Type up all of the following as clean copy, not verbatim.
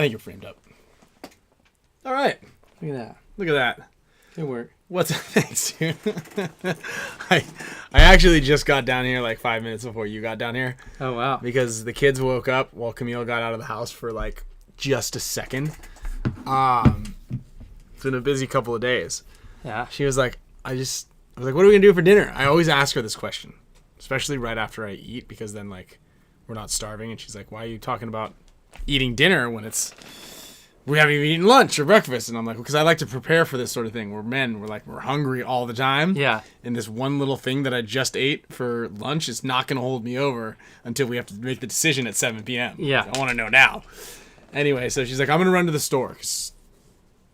I think you're framed up. All right. Look at that. Look at that. Good work. Thanks, dude. I actually just got down here like 5 minutes before you got down here. Oh, wow. Because the kids woke up while Camille got out of the house for like just a second. It's been a busy couple of days. Yeah. She was like, I was like, what are we gonna do for dinner? I always ask her this question, especially right after I eat, because then like we're not starving. And she's like, why are you talking about eating dinner when we haven't even eaten lunch or breakfast? And I'm like, because I like to prepare for this sort of thing. We're men. We're hungry all the time. Yeah. And this one little thing that I just ate for lunch is not going to hold me over until we have to make the decision at 7 p.m. Yeah. I want to know now. Anyway, so she's like, I'm going to run to the store, because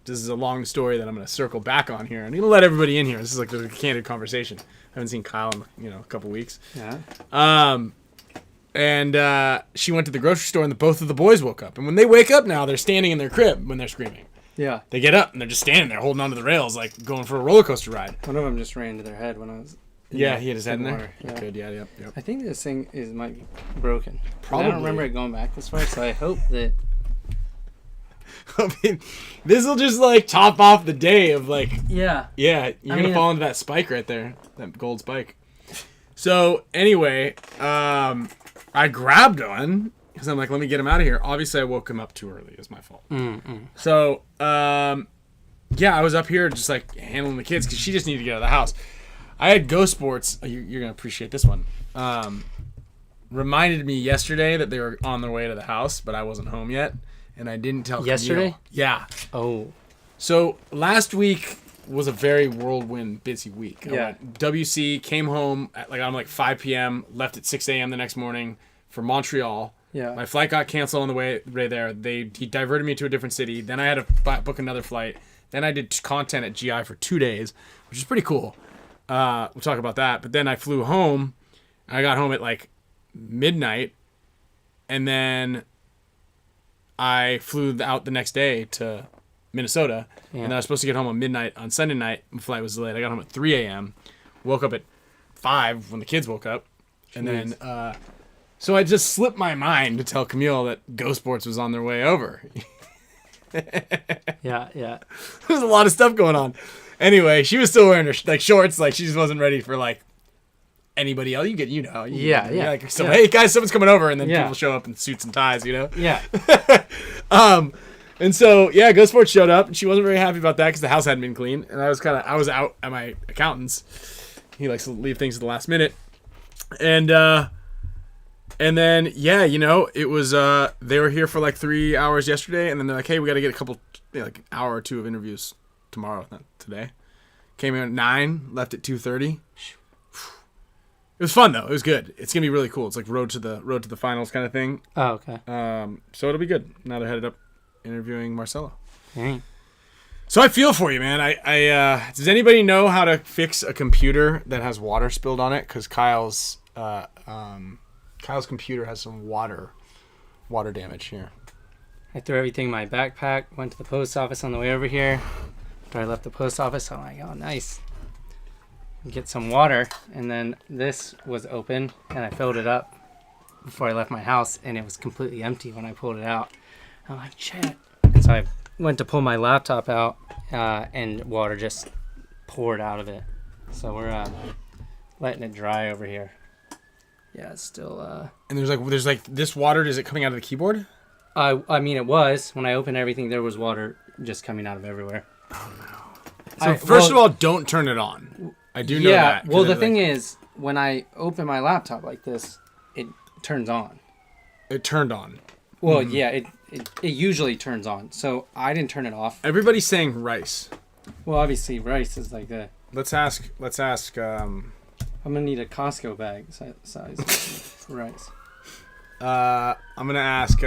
this is a long story that I'm going to circle back on here. I'm going to let everybody in here. This is like a candid conversation. I haven't seen Kyle in a couple weeks. Yeah. And she went to the grocery store, and both of the boys woke up. And when they wake up now, they're standing in their crib when they're screaming. Yeah. They get up, and they're just standing there holding onto the rails like going for a roller coaster ride. One of them just ran to their head when I was... Yeah, he had his head in there. Water. Yeah. Good, yeah, yep. I think this thing might be broken. Probably. I don't remember it going back this far, so I hope that... I mean, this will just like top off the day of like... Yeah. Yeah, you're going to fall into that spike right there. That gold spike. So, anyway, I grabbed one because I'm like, let me get him out of here. Obviously, I woke him up too early. It was my fault. So, yeah, I was up here just like handling the kids because she just needed to get out of the house. I had Go Sports. You're going to appreciate this one. Reminded me yesterday that they were on their way to the house, but I wasn't home yet. And I didn't tell Yesterday? Camille. Yeah. Oh. So last week was a very whirlwind busy week. Yeah. I went WC, came home at like 5 p.m., left at 6 a.m. the next morning for Montreal. Yeah. My flight got canceled on the way right there. He diverted me to a different city. Then I had to book another flight. Then I did content at GI for 2 days, which is pretty cool. We'll talk about that. But then I flew home. I got home at like midnight. And then I flew out the next day to Minnesota. Yeah. And I was supposed to get home on midnight on Sunday night. My flight was delayed. I got home at 3 a.m. Woke up at 5 when the kids woke up. And then, so I just slipped my mind to tell Camille that Go Sports was on their way over. Yeah. There's a lot of stuff going on. Anyway, she was still wearing her shorts. Like, she just wasn't ready for like anybody else. Yeah. Like, so, hey guys, someone's coming over, and then people show up in suits and ties, Yeah. And so Go Sports showed up, and she wasn't very happy about that because the house hadn't been clean, and I was out at my accountant's. He likes to leave things at the last minute, and then it was they were here for like 3 hours yesterday, and then they're like, hey, we got to get a couple like an hour or two of interviews tomorrow, not today. Came in at 9, left at 2:30. It was fun though. It was good. It's gonna be really cool. It's like road to the finals kind of thing. Oh, okay. So it'll be good. Now they're headed up interviewing Marcelo. Dang. So I feel for you, man. I does anybody know how to fix a computer that has water spilled on it? Because Kyle's computer has some water damage here. I threw everything in my backpack, went to the post office on the way over here. After I left the post office, I'm like, oh, nice. Get some water, and then this was open, and I filled it up before I left my house, and it was completely empty when I pulled it out. I'm like, shit. And so I went to pull my laptop out, and water just poured out of it. So we're letting it dry over here. Yeah, it's still... And there's like this water, is it coming out of the keyboard? I mean, it was. When I opened everything, there was water just coming out of everywhere. Oh, no. So first of all, don't turn it on. I do know that. Yeah, well, the thing is, when I open my laptop like this, it turns on. It turned on. Well, yeah, it usually turns on. So I didn't turn it off. Everybody's saying rice. Well, obviously, rice is like a... Let's ask... I'm going to need a Costco bag size for rice. I'm going to ask...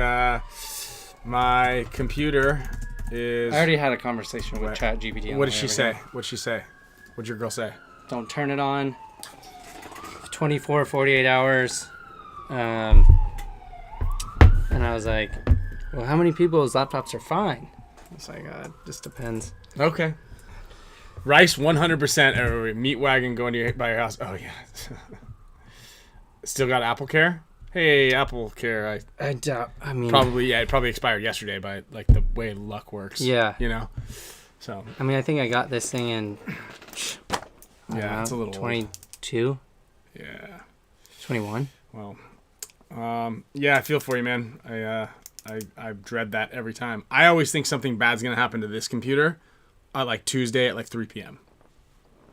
my computer is... I already had a conversation with ChatGPT. What did she say? What'd she say? What'd your girl say? Don't turn it on. 24, 48 hours. And I was like, well, how many people's laptops are fine? It's like, it just depends. Okay. Rice 100%. Meat wagon going by your house. Oh, yeah. Still got Apple Care? Hey, Apple Care. I doubt. I mean, It probably expired yesterday by like the way luck works. Yeah. You know. So. I mean, I think I got this thing in. Yeah, it's a little 22. Old. Yeah. 21. Well. Yeah, I feel for you, man. I dread that every time. I always think something bad's gonna happen to this computer, like Tuesday at like 3 p.m.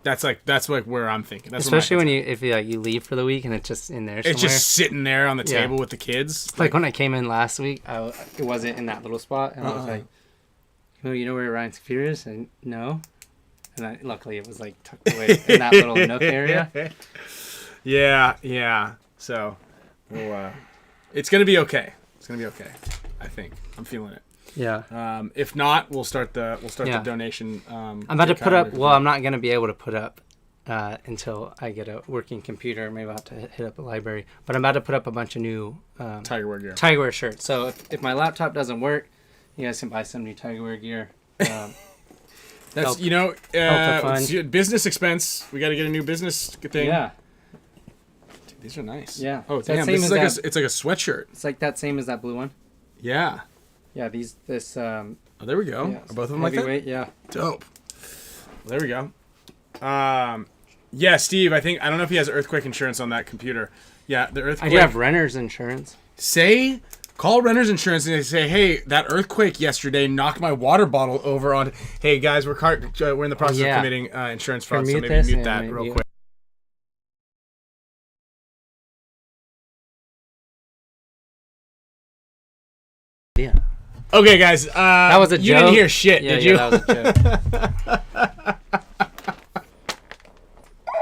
That's like where I'm thinking. That's especially when you leave for the week and it's just in there somewhere. It's just sitting there on the table with the kids. Like when I came in last week, it wasn't in that little spot, and I was like, "Oh, you know where Ryan's computer is?" And no, and luckily it was like tucked away in that little nook area. Yeah. So, it's gonna be okay. It's gonna be okay. I think I'm feeling it. Yeah. If not, we'll start the donation. I'm about to put up. Well, I'm not gonna be able to put up until I get a working computer. Maybe I'll have to hit up a library. But I'm about to put up a bunch of new Tigerwear gear. Tigerwear shirts. So if my laptop doesn't work, you guys can buy some new Tigerwear gear. That's it's business expense. We got to get a new business thing. Yeah. Dude, these are nice. Yeah. Oh damn! This is like it's like a sweatshirt. It's like that same as that blue one. Yeah. Yeah, this. Oh, there we go. Yeah, Are both of them like that? Yeah. Dope. Well, there we go. Yeah, Steve. I don't know if he has earthquake insurance on that computer. Yeah, the earthquake. I do have renter's insurance. Call renter's insurance and they say, hey, that earthquake yesterday knocked my water bottle over on. Hey guys, we're in the process of committing insurance fraud, so maybe mute that real quick. Yeah. Okay, guys. That was a joke. You didn't hear shit, did you? Yeah, that was a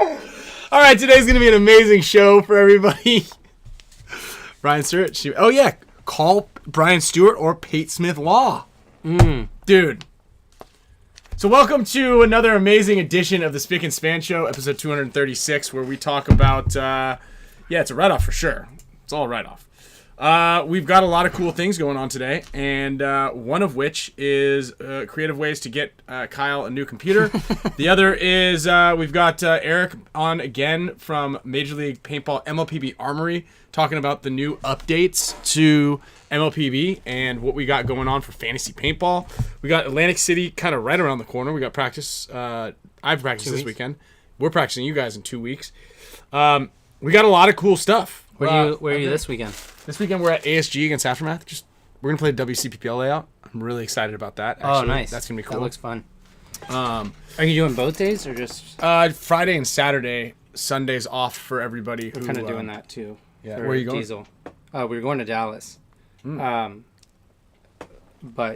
joke. All right, today's gonna be an amazing show for everybody. Brian Stewart. Oh yeah, call Brian Stewart or Pate Smith Law, dude. So welcome to another amazing edition of the Spicka Span Show, episode 236, where we talk about it's a write-off for sure. It's all a write-off. We've got a lot of cool things going on today, and one of which is creative ways to get Kyle a new computer. The other is we've got Eric on again from Major League Paintball MLPB Armory, talking about the new updates to MLPB and what we got going on for fantasy paintball. We got Atlantic City kind of right around the corner. We got practice. I've practiced this weekend. We're practicing you guys in 2 weeks. We got a lot of cool stuff. Where are you this weekend? This weekend we're at ASG against Aftermath. We're gonna play the WCPPL layout. I'm really excited about that. Actually. Oh, nice. That's gonna be cool. That looks fun. Are you doing both days or just? Friday and Saturday. Sunday's off for everybody. We're kind of doing that too. Yeah. Where are you going? Diesel. We're going to Dallas. But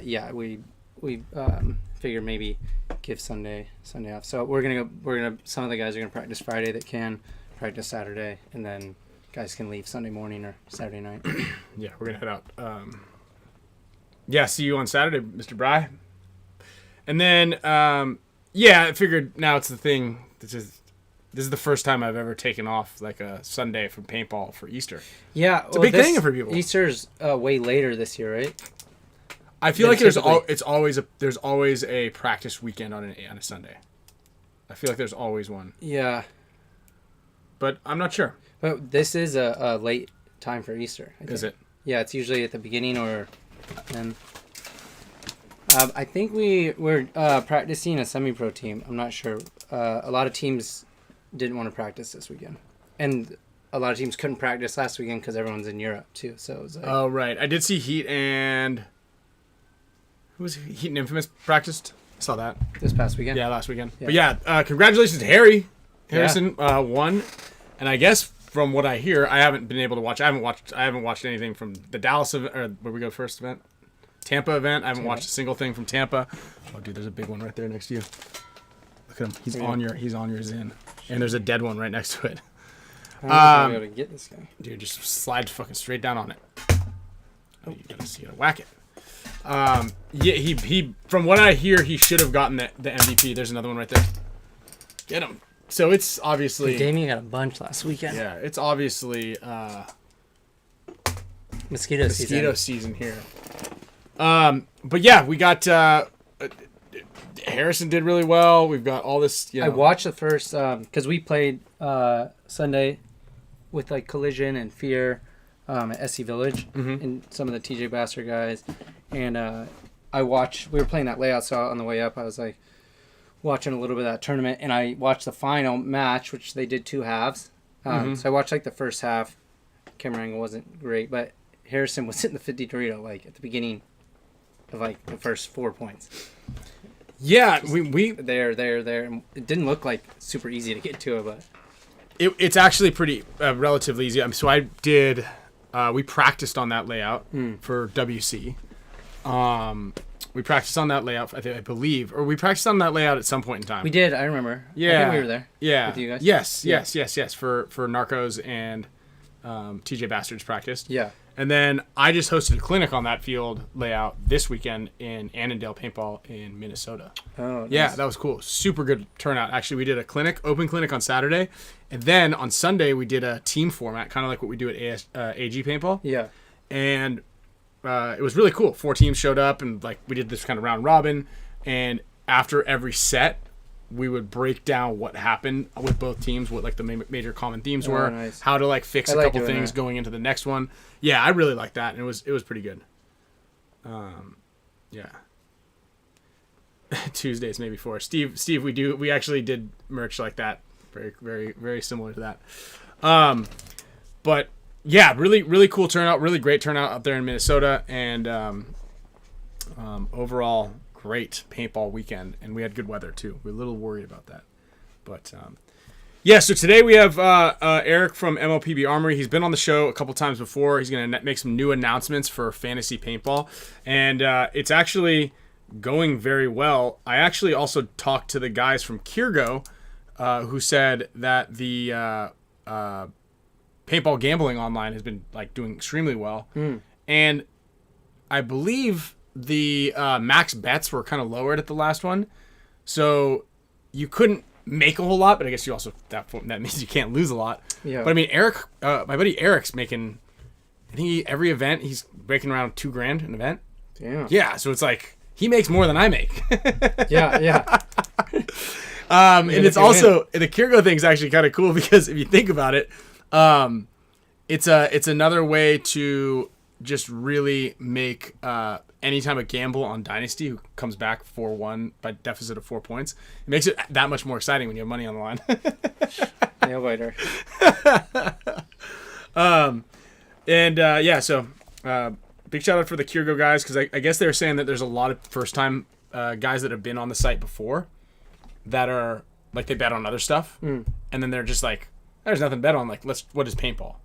yeah, we figure maybe give Sunday off. So we're gonna some of the guys are gonna practice Friday that can practice Saturday, and then guys can leave Sunday morning or Saturday night. Yeah, we're gonna head out. See you on Saturday, Mr. Bry. And then I figured now it's the thing. This is the first time I've ever taken off like a Sunday from paintball for Easter. Yeah, it's a big thing for people. Easter's way later this year, right? I feel like there's always a practice weekend on a Sunday. I feel like there's always one. Yeah, but I'm not sure. But this is a late time for Easter. I think. Is it? Yeah, it's usually at the beginning or then. I think we're practicing a semi-pro team. I'm not sure. A lot of teams didn't want to practice this weekend, and a lot of teams couldn't practice last weekend because everyone's in Europe too. So it was like, oh right, I did see Heat and who was Heat and Infamous practiced. I saw that this past weekend. Yeah, last weekend. Yeah. But congratulations to Harrison won, and I guess from what I hear, I haven't been able to watch. I haven't watched anything from the Dallas event or where we go first event. Tampa event. I haven't watched a single thing from Tampa. Oh, dude, there's a big one right there next to you. Look at him. He's on your Zin, and there's a dead one right next to it. I don't know if I'm able to get this guy. Dude, just slide fucking straight down on it. Oh, you gotta whack it. He from what I hear, he should have gotten the MVP. There's another one right there. Get him. So it's obviously. Damien got a bunch last weekend. Yeah, it's obviously mosquito season here. But yeah, we got Harrison did really well. We've got all this. I watched the first because we played Sunday with like Collision and Fear. at SC Village, and some of the TJ Bastard guys, and we were playing that layout, so on the way up I was like watching a little bit of that tournament, and I watched the final match, which they did 2 halves. So I watched like the first half. Camera angle wasn't great, but Harrison was hitting the 50 Dorito like at the beginning of like the first 4 points. Yeah, Just we there. And it didn't look like super easy to get to it, but it's actually pretty relatively easy. So I did. We practiced on that layout for WC. We practiced on that layout, I believe, or we practiced on that layout at some point in time. we did. I remember. Yeah, I think we were there. Yeah, with you guys. Yes. For Narcos and TJ Bastards practiced. Yeah. And then I just hosted a clinic on that field layout this weekend in Annandale Paintball in Minnesota. Oh, nice. Yeah, that was cool. Super good turnout. Actually, we did a open clinic on Saturday. And then on Sunday, we did a team format, kind of like what we do at AG Paintball. Yeah. And it was really cool. 4 teams showed up, and like we did this kind of round robin. And after every set, we would break down what happened with both teams, what like the major common themes were, nice. how to like fix a couple things going into the next one. Yeah, I really liked that, and it was pretty good. Yeah. Tuesdays maybe 4. Steve, we actually did merch like that, very very very similar to that. But yeah, really really cool turnout, really great turnout up there in Minnesota, and overall great paintball weekend, and we had good weather too. We're a little worried about that, but yeah. So today we have Eric from MLPB Armory. He's been on the show a couple times before. He's going to make some new announcements for fantasy paintball, and it's actually going very well. I actually also talked to the guys from KIRGO, who said that the paintball gambling online has been like doing extremely well, and I believe the max bets were kind of lowered at the last one, so you couldn't make a whole lot, but I guess you also that means you can't lose a lot. Yeah. But I mean, Eric, my buddy Eric's making, I think every event he's breaking around $2,000 an event. Damn. Yeah, so it's like he makes more than I make. Yeah. And it's also the KIRGO thing is actually kind of cool because if you think about it, it's another way to just really make anytime a gamble on Dynasty who comes back 4-1 by deficit of 4 points, it makes it that much more exciting when you have money on the line. Nail biter. So big shout out for the KIRGO guys, because I guess they were saying that there's a lot of first time guys that have been on the site before that are like they bet on other stuff, and then they're just like, there's nothing to bet on, like what is paintball?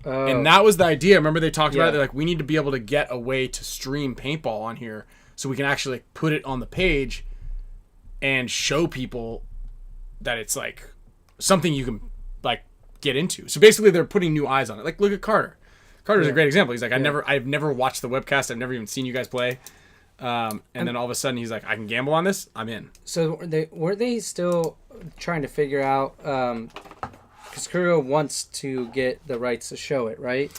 And that was the idea. Remember they talked about it? They're like, we need to be able to get a way to stream paintball on here so we can actually put it on the page and show people that it's like something you can like get into. So basically they're putting new eyes on it. Like look at Carter. Carter's a great example. He's like, I've never watched the webcast. I've never even seen you guys play. And then all of a sudden he's like, I can gamble on this. I'm in. So were they still trying to figure out, because KIRGO wants to get the rights to show it, right?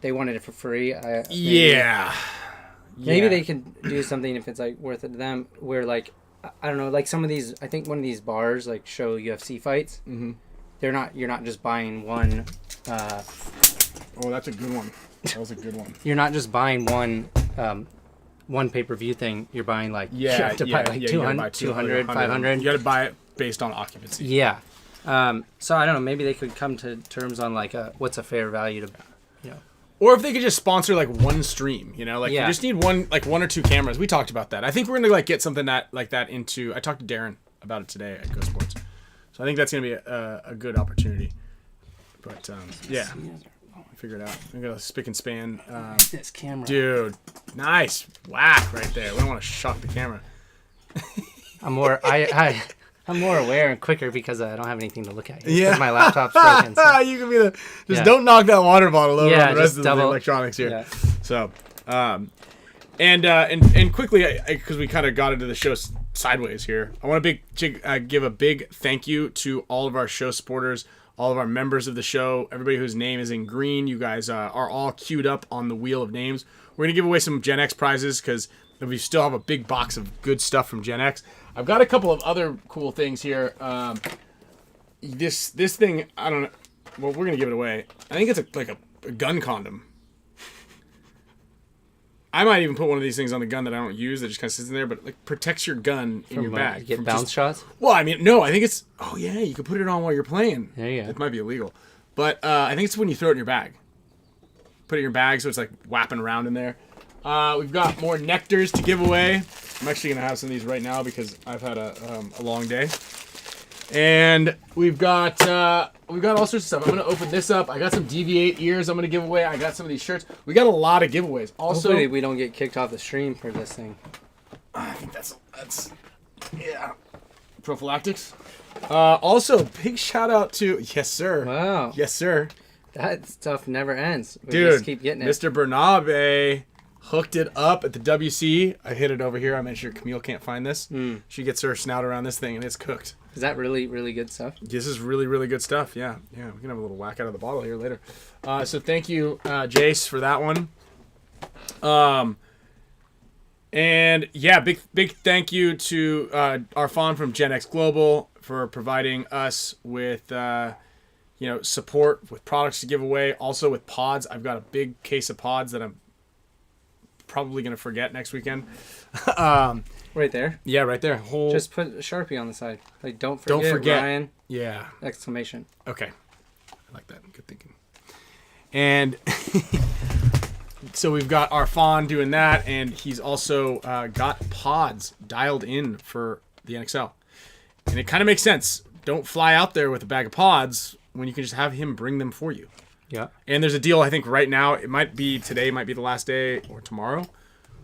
They wanted it for free. Maybe they can do something if it's like worth it to them. Where like I don't know, like some of these. I think one of these bars like show UFC fights. Mm-hmm. You're not just buying one. Oh, that's a good one. That was a good one. You're not just buying one pay-per-view thing. You're buying like you have to buy like 200, 500. You got to buy it based on occupancy. Yeah. So I don't know. Maybe they could come to terms on like what's a fair value to, Or if they could just sponsor like one stream, you just need one or two cameras. We talked about that. I think we're gonna like get something that into. I talked to Darren about it today at Go Sports, so I think that's gonna be a good opportunity. But figure it out. We got a spick and span. This camera, dude, nice whack right there. We don't want to shock the camera. I'm more aware and quicker because I don't have anything to look at. Yeah, my laptop's broken. So. You can be don't knock that water bottle over on the rest of the electronics here. Yeah. So, and quickly, because we kind of got into the show sideways here, I want to give a big thank you to all of our show supporters, all of our members of the show, everybody whose name is in green. You guys are all queued up on the wheel of names. We're gonna give away some Gen X prizes because we still have a big box of good stuff from Gen X. I've got a couple of other cool things here. This thing, I don't know. Well, we're gonna give it away. I think it's a gun condom. I might even put one of these things on the gun that I don't use that just kind of sits in there, but like protects your gun in your bag. You get bounce shots? Well, I mean, no, I think it's, oh yeah, you can put it on while you're playing. There you go. It might be illegal. But I think it's when you throw it in your bag. Put it in your bag so it's like whapping around in there. We've got more NECTRs to give away. I'm actually going to have some of these right now because I've had a long day. And we've got all sorts of stuff. I'm going to open this up. I got some DV8 ears I'm going to give away. I got some of these shirts. We got a lot of giveaways. Also, hopefully we don't get kicked off the stream for this thing. I think that's yeah. Prophylactics. Also, big shout out to, yes sir. Wow. Yes sir. That stuff never ends. We Dude, just keep getting it. Mr. Bernabe hooked it up at the WC. I hid it over here. I made sure Camille can't find this. She gets her snout around this thing and it's cooked. Is that really, really good stuff? This is really, really good stuff. Yeah. Yeah. We can have a little whack out of the bottle here later. So thank you, Jace, for that one. And yeah, big thank you to Arfan from Gen X Global for providing us with support with products to give away. Also with pods, I've got a big case of pods that I'm probably gonna forget next weekend. Right there. Yeah, right there. Just put a Sharpie on the side. Like don't forget. Ryan! Yeah. Exclamation. Okay, I like that. Good thinking. And so we've got Arfan doing that, and he's also got pods dialed in for the NXL. And it kind of makes sense. Don't fly out there with a bag of pods when you can just have him bring them for you. Yeah. And there's a deal, I think, right now. It might be today, might be the last day, or tomorrow,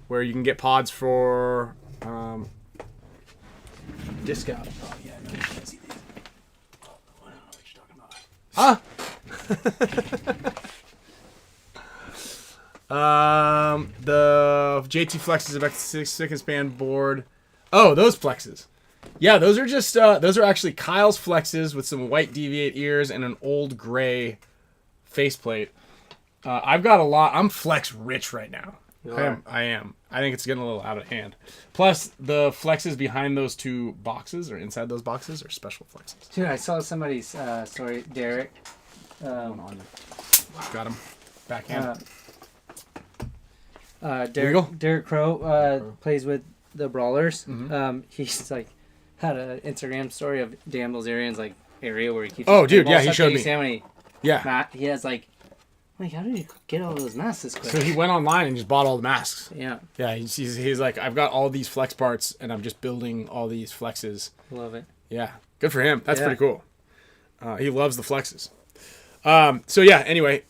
where you can get pods for discount. Oh, yeah, no, you can't see these. I don't know what you're talking about. The JT flexes about the Spick and Span board. Oh, those flexes. Yeah, those are just those are actually Kyle's flexes with some white deviate ears and an old gray faceplate. I've got a lot. I'm flex rich right now. I am. I think it's getting a little out of hand. Plus, the flexes behind those two boxes or inside those boxes are special flexes. Dude, I saw somebody's story, Derek. Got him. Backhand. Derek Crow plays with the Brawlers. Mm-hmm. He's like had an Instagram story of Dan Bilzerian's like area where he keeps. Oh, dude, yeah, he showed me. Yeah, he has like how did you get all those masks this quick? So he went online and just bought all the masks. Yeah. Yeah, he's like, I've got all these flex parts and I'm just building all these flexes. Love it. Yeah, good for him. That's pretty cool. He loves the flexes. So yeah, anyway,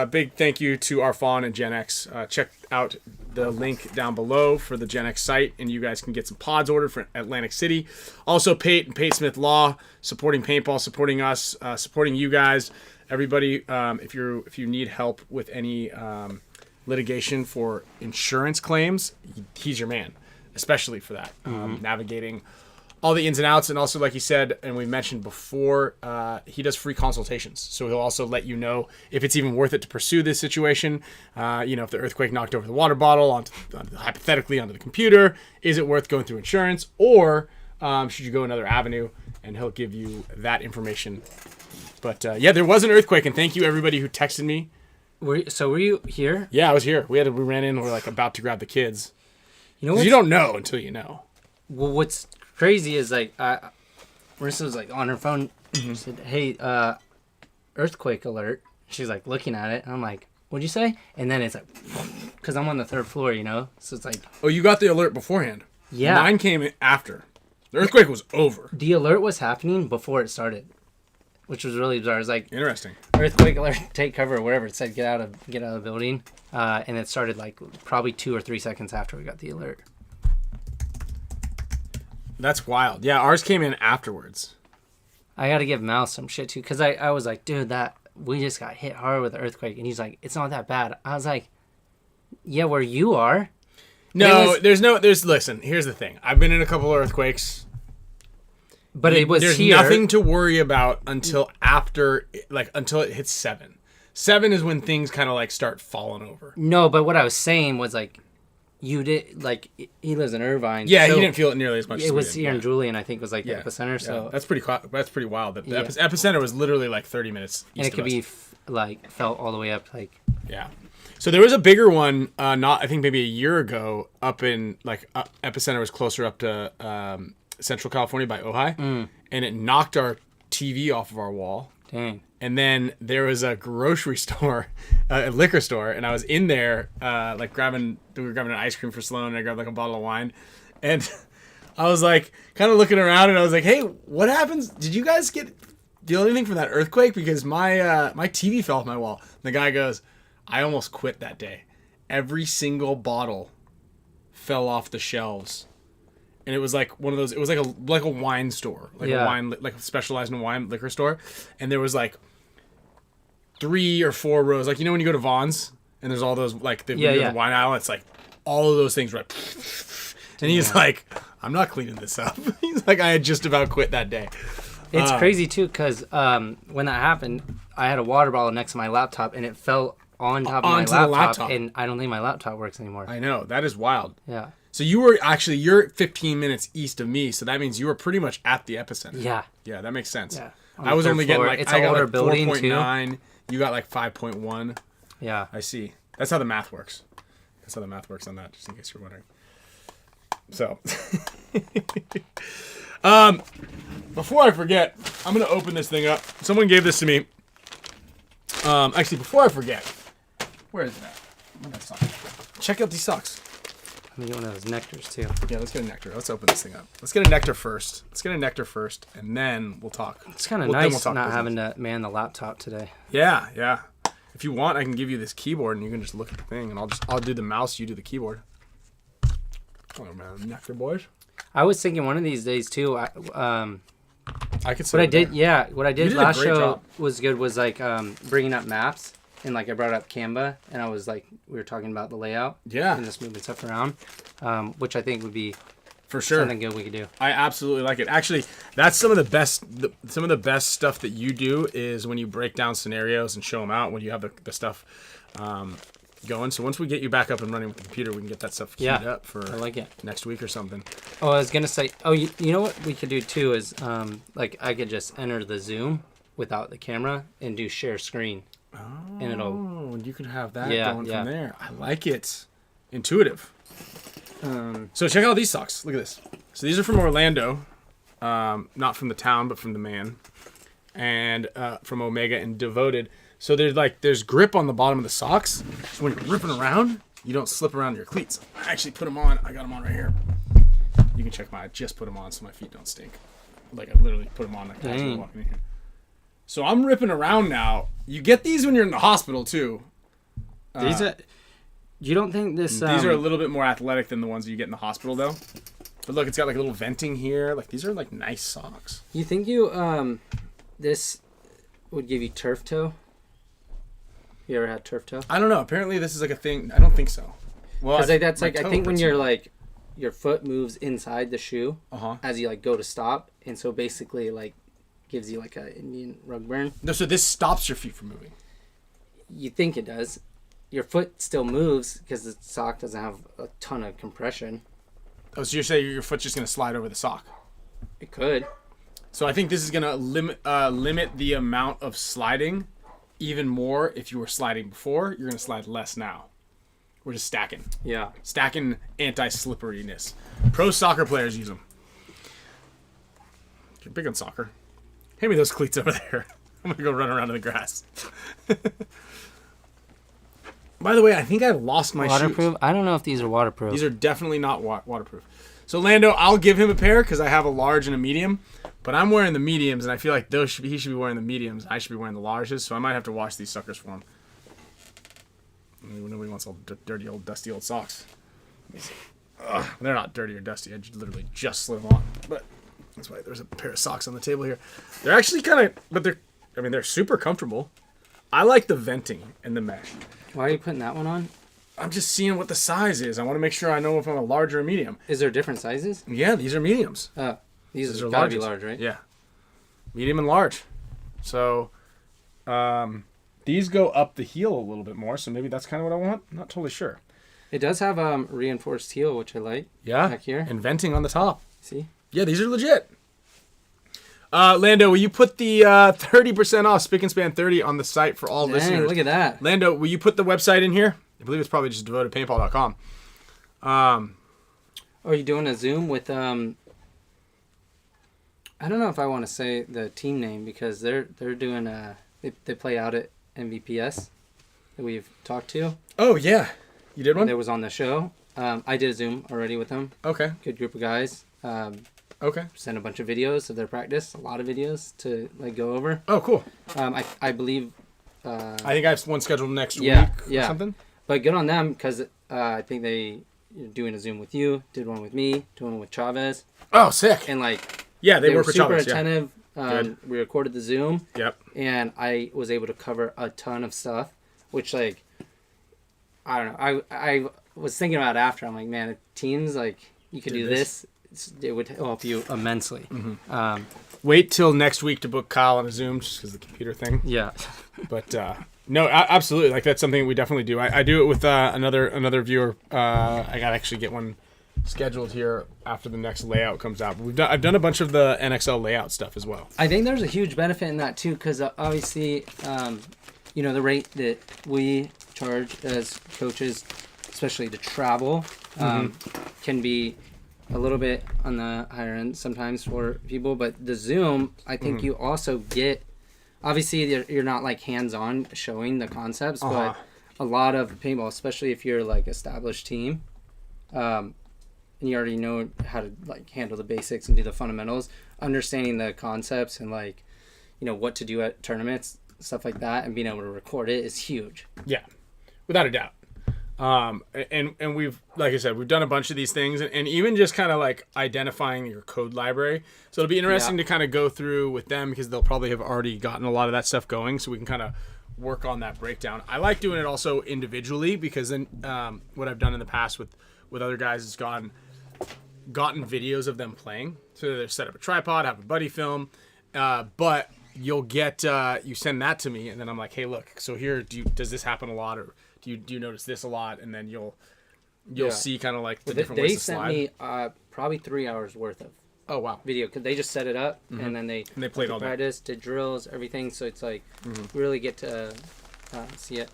big thank you to Arfan and Gen X. Check out the link down below for the Gen X site, and you guys can get some pods ordered for Atlantic City. Also, Pate and Pate Smith Law supporting paintball, supporting us, supporting you guys. Everybody, if you need help with any litigation for insurance claims, he's your man, especially for that. Navigating all the ins and outs, and also, like he said, and we mentioned before, he does free consultations. So he'll also let you know if it's even worth it to pursue this situation. If the earthquake knocked over the water bottle, hypothetically onto the computer, is it worth going through insurance, or should you go another avenue? And he'll give you that information. But yeah, there was an earthquake, and thank you everybody who texted me. Were you here? Yeah, I was here. We ran in. We're like about to grab the kids. You know, you don't know until you know. Well, what's crazy is like Marissa was like on her phone. She said, "Hey, earthquake alert." She's like looking at it, and I'm like, "What'd you say?" And then it's like, because I'm on the third floor, so it's like. Oh, you got the alert beforehand. Yeah. Mine came in after. The earthquake was over. The alert was happening before it started, which was really bizarre. It's like interesting. Earthquake alert, take cover, or whatever. It said get out of the building, and it started like probably 2 or 3 seconds after we got the alert. That's wild. Yeah, ours came in afterwards. I got to give Mal some shit too, because I was like, dude, we just got hit hard with the earthquake, and he's like, it's not that bad. I was like, yeah, where you are. No, listen, here's the thing. I've been in a couple of earthquakes. But it was There's nothing to worry about until until it hits 7. 7 is when things kind of like start falling over. No, but what I was saying was like, You did like he lives in Irvine. Yeah, so he didn't feel it nearly as much. It as was we here did. in Julian, I think, was like the epicenter. So that's pretty wild. The Yeah. epicenter was literally like 30 minutes east and it of could us. be like felt all the way up like. Yeah. So there was a bigger one, not I think maybe a year ago, up in like epicenter was closer up to Central California by Ojai, and it knocked our TV off of our wall. Dang. And then there was a grocery store, a liquor store, and I was in there, like we were grabbing an ice cream for Sloan, and I grabbed like a bottle of wine, and I was like kind of looking around, and I was like, "Hey, what happens? Did you guys feel anything from that earthquake? Because my my TV fell off my wall." And the guy goes, "I almost quit that day. Every single bottle fell off the shelves." And it was like one of those. It was like a wine store, like a wine, like specialized in wine liquor store. And there was like 3 or 4 rows, like when you go to Vaughn's and there's all those like the wine aisle. It's like all of those things right. And he's like, "I'm not cleaning this up." He's like, "I had just about quit that day." It's crazy too, because when that happened, I had a water bottle next to my laptop, and it fell on top of my laptop, and I don't think my laptop works anymore. I know, that is wild. Yeah. So you're 15 minutes east of me, so that means you were pretty much at the epicenter. Yeah. Yeah, that makes sense. Yeah. I was only getting like, it's I an got older like building 4.9. You got like 5.1. Yeah. I see. That's how the math works. That's how the math works on that, just in case you're wondering. So, before I forget, I'm going to open this thing up. Someone gave this to me. Actually, before I forget, where is it at? Where'd that sock? Check out these socks. I'm gonna get one of those nectars too. Yeah, let's get a nectar. Let's open this thing up. Let's get a nectar first. And then we'll talk. It's kind of nice not having to man the laptop today. Yeah, yeah. If you want, I can give you this keyboard and you can just look at the thing, and I'll do the mouse, you do the keyboard. Oh man, nectar boys. I was thinking one of these days too. I could. What I did last show job. was good. Was like bringing up maps. And like I brought up Canva, and I was like, we were talking about the layout, yeah, and just moving stuff around, which I think would be for sure something good we could do. I absolutely like it. Actually, that's some of the best stuff that you do is when you break down scenarios and show them out when you have the stuff going. So once we get you back up and running with the computer, we can get that stuff queued up for I like it. next week or something. Oh, I was gonna say, you know what we could do too is like I could just enter the Zoom without the camera and do share screen. Oh, and you could have that Yeah, going yeah. from there. I like it. Intuitive. So check out these socks. Look at this. So these are from Orlando. Not from the town, but from the man. And from Omega and Devoted. So there's grip on the bottom of the socks. So when you're ripping around, you don't slip around your cleats. I actually put them on. I got them on right here. You can check I just put them on so my feet don't stink. Like I literally put them on like as we're walking in here. So I'm ripping around now. You get these when you're in the hospital too. These are. You don't think this? These are a little bit more athletic than the ones that you get in the hospital, though. But look, it's got like a little venting here. Like these are like nice socks. You think this would give you turf toe? You ever had turf toe? I don't know. Apparently, this is like a thing. I don't think so. Well, Because that's like I think when you're like your foot moves inside the shoe as you like go to stop, and so basically like gives you like a Indian rug burn. No, so this stops your feet from moving. You think it does. Your foot still moves because the sock doesn't have a ton of compression. Oh, so you're saying your foot's just gonna slide over the sock? It could. So I think this is gonna limit the amount of sliding even more. If you were sliding before, you're gonna slide less now. We're just stacking. Yeah. Stacking anti-slipperiness. Pro soccer players use them. You're big on soccer. Hand me those cleats over there. I'm gonna go run around in the grass. By the way, I think I lost my Waterproof? shoes. I don't know if these are waterproof. These are definitely not waterproof. So Lando, I'll give him a pair because I have a large and a medium, but I'm wearing the mediums, and I feel like he should be wearing the mediums. I should be wearing the larges, so I might have to wash these suckers for him. Nobody wants all dirty, old, dusty old socks. Ugh, they're not dirty or dusty. I literally just slid them on. But that's why there's a pair of socks on the table here. They're actually they're super comfortable. I like the venting and the mesh. Why are you putting that one on? I'm just seeing what the size is. I want to make sure I know if I'm a large or a medium. Is there different sizes? Yeah, these are mediums. These are gotta be large, right? Yeah. Medium and large. So, these go up the heel a little bit more, so maybe that's kind of what I want. I'm not totally sure. It does have reinforced heel, which I like. Yeah. Back here. And venting on the top. See? Yeah, these are legit. Lando, will you put the 30% off Spick and Span 30 on the site for all Dang, listeners? look at that. Lando, will you put the website in here? I believe it's probably just devotedpaintball.com. Are you doing a Zoom with I don't know if I want to say the team name because they're doing they play out at MVPS that we've talked to. Oh yeah, you did one. That was on the show. I did a Zoom already with them. Okay. Good group of guys. Okay. Sent a bunch of videos of their practice, a lot of videos to like go over. Oh, cool. I believe. I think I have one scheduled next week or something. But good on them because I think they doing a Zoom with you, did one with me, doing one with Chavez. Oh, sick. And like. Yeah, they were work with super Chavez. attentive. Yeah. We recorded the Zoom. Yep. And I was able to cover a ton of stuff, which like, I don't know. I was thinking about it after. I'm like, man, if teams like you could do this, it would help you immensely. Mm-hmm. Wait till next week to book Kyle on a Zoom just because of the computer thing. Yeah. But no, absolutely. Like that's something we definitely do. I do it with another viewer. I gotta actually get one scheduled here after the next layout comes out. But I've done a bunch of the NXL layout stuff as well. I think there's a huge benefit in that too, because obviously, the rate that we charge as coaches, especially to travel, can be a little bit on the higher end sometimes for people. But the Zoom, I think you also get, obviously you're not like hands-on showing the concepts, but a lot of paintball, especially if you're like established team, and you already know how to like handle the basics and do the fundamentals, understanding the concepts and like, what to do at tournaments, stuff like that, and being able to record it is huge. Yeah, without a doubt. And we've, like I said, we've done a bunch of these things, and even just kind of like identifying your code library. So it'll be interesting to kind of go through with them because they'll probably have already gotten a lot of that stuff going, so we can kind of work on that breakdown. I like doing it also individually because then what I've done in the past with other guys is gotten videos of them playing. So they set up a tripod, have a buddy film, but you'll get you send that to me, and then I'm like, hey, look, so here, does this happen a lot, or do you notice this a lot? And then you'll see kind of like the different ways to slide. They sent me probably 3 hours worth of video because they just set it up and then they played all practice, did drills, everything. So it's like really get to see it.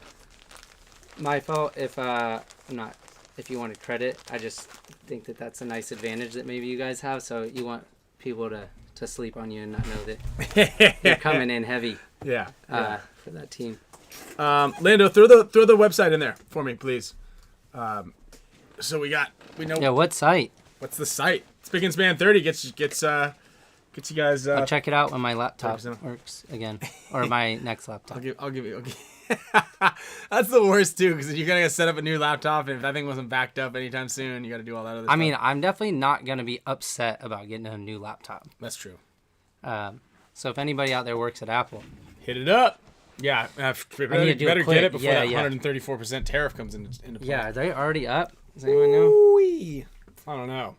My fault if I'm not. If you wanted credit, I just think that that's a nice advantage that maybe you guys have. So you want people to sleep on you and not know that you're coming in heavy. Yeah. For that team. Lando, throw the website in there for me, please. So we know. Yeah. What site? What's the site? Spick and Span 30 gets you guys. I'll check it out when my laptop works again, or my next laptop. I'll give you. Okay. That's the worst too, because you gotta set up a new laptop, and if that thing wasn't backed up anytime soon, you gotta do all that other stuff. I mean, I'm definitely not gonna be upset about getting a new laptop. That's true. So if anybody out there works at Apple, hit it up. Yeah, better get it before that 134% tariff comes into play. Yeah, are they already up? Does anyone know? Ooh-wee. I don't know.